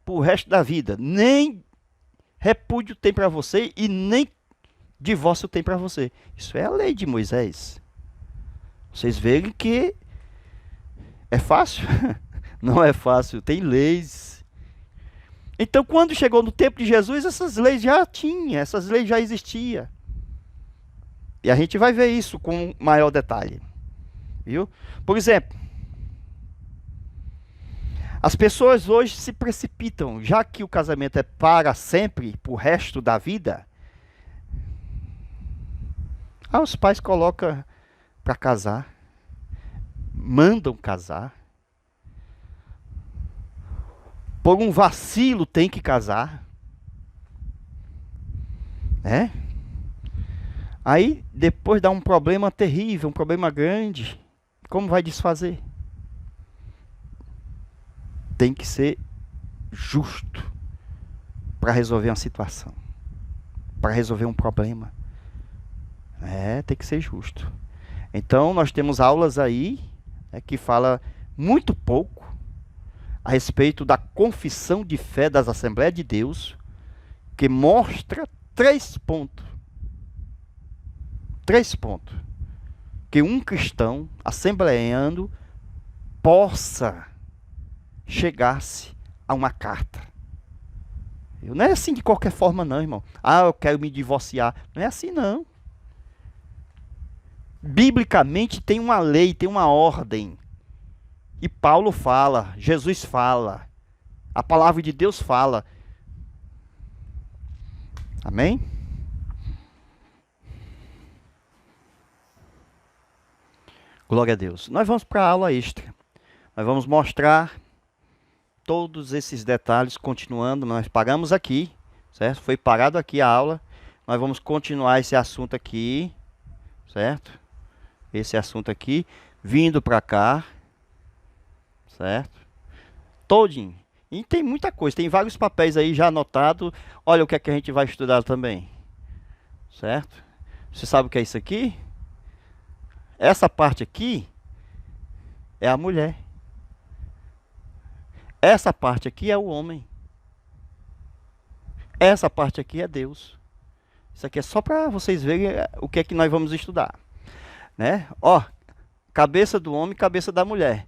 pro resto da vida. Nem repúdio tem para você e nem divórcio tem para você. Isso é a lei de Moisés. Vocês veem que é fácil? Não é fácil, tem leis. Então, quando chegou no tempo de Jesus, essas leis já tinha, essas leis já existiam. E a gente vai ver isso com maior detalhe. Viu? Por exemplo, as pessoas hoje se precipitam, já que o casamento é para sempre, para o resto da vida. Os pais colocam para casar, mandam casar. Por um vacilo tem que casar. Aí depois dá um problema terrível, um problema grande. Como vai desfazer? Tem que ser justo para resolver uma situação, para resolver um problema. Tem que ser justo. Então nós temos aulas aí que fala muito pouco a respeito da confissão de fé das Assembleias de Deus, que mostra 3 pontos. 3 pontos. Que um cristão assembleiano possa chegar-se a uma carta. Não é assim de qualquer forma não, irmão. Eu quero me divorciar. Não é assim não. Biblicamente tem uma lei, tem uma ordem. E Paulo fala, Jesus fala, a palavra de Deus fala. Amém? Glória a Deus. Nós vamos para a aula extra. Nós vamos mostrar todos esses detalhes, continuando. Nós paramos aqui, certo? Foi parado aqui a aula. Nós vamos continuar esse assunto aqui, certo? Esse assunto aqui, vindo para cá, certo? Todinho. E tem muita coisa, tem vários papéis aí já anotados. Olha o que é que a gente vai estudar também, certo? Você sabe o que é isso aqui? Essa parte aqui é a mulher. Essa parte aqui é o homem. Essa parte aqui é Deus. Isso aqui é só para vocês verem o que é que nós vamos estudar, né? Cabeça do homem, cabeça da mulher.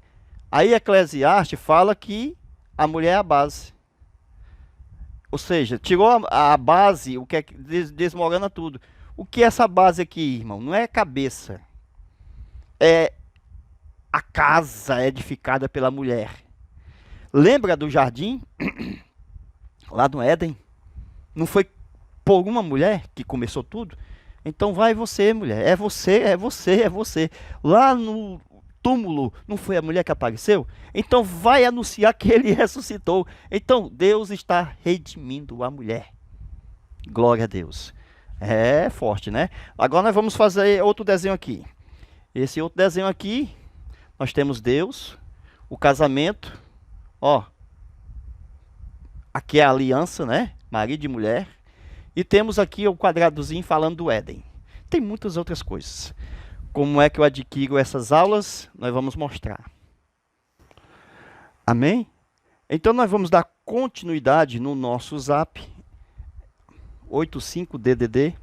Aí Eclesiastes fala que a mulher é a base. Ou seja, tirou a base, o que é que desmorona tudo. O que é essa base aqui, irmão? Não é cabeça. É a casa edificada pela mulher. Lembra do jardim? Lá no Éden? Não foi por uma mulher que começou tudo? Então vai você, mulher. É você, é você, é você. Lá no túmulo, não foi a mulher que apareceu? Então vai anunciar que ele ressuscitou. Então Deus está redimindo a mulher. Glória a Deus. É forte, né? Agora nós vamos fazer outro desenho aqui. Esse outro desenho aqui, nós temos Deus, o casamento. Ó, aqui é a aliança, né? Marido e mulher. E temos aqui o quadradozinho falando do Éden. Tem muitas outras coisas. Como é que eu adquiro essas aulas? Nós vamos mostrar. Amém? Então nós vamos dar continuidade no nosso zap 85DDD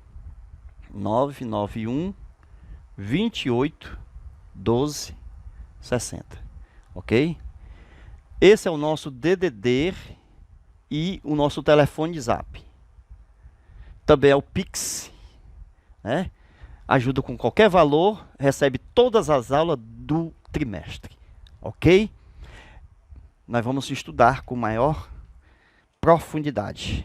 991 28 12 60. Ok? Esse é o nosso DDD e o nosso telefone zap. Também é o Pix, né? Ajuda com qualquer valor, recebe todas as aulas do trimestre, ok? Nós vamos estudar com maior profundidade.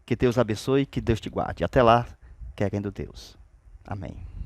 Que Deus abençoe, que Deus te guarde. Até lá, querendo Deus. Amém.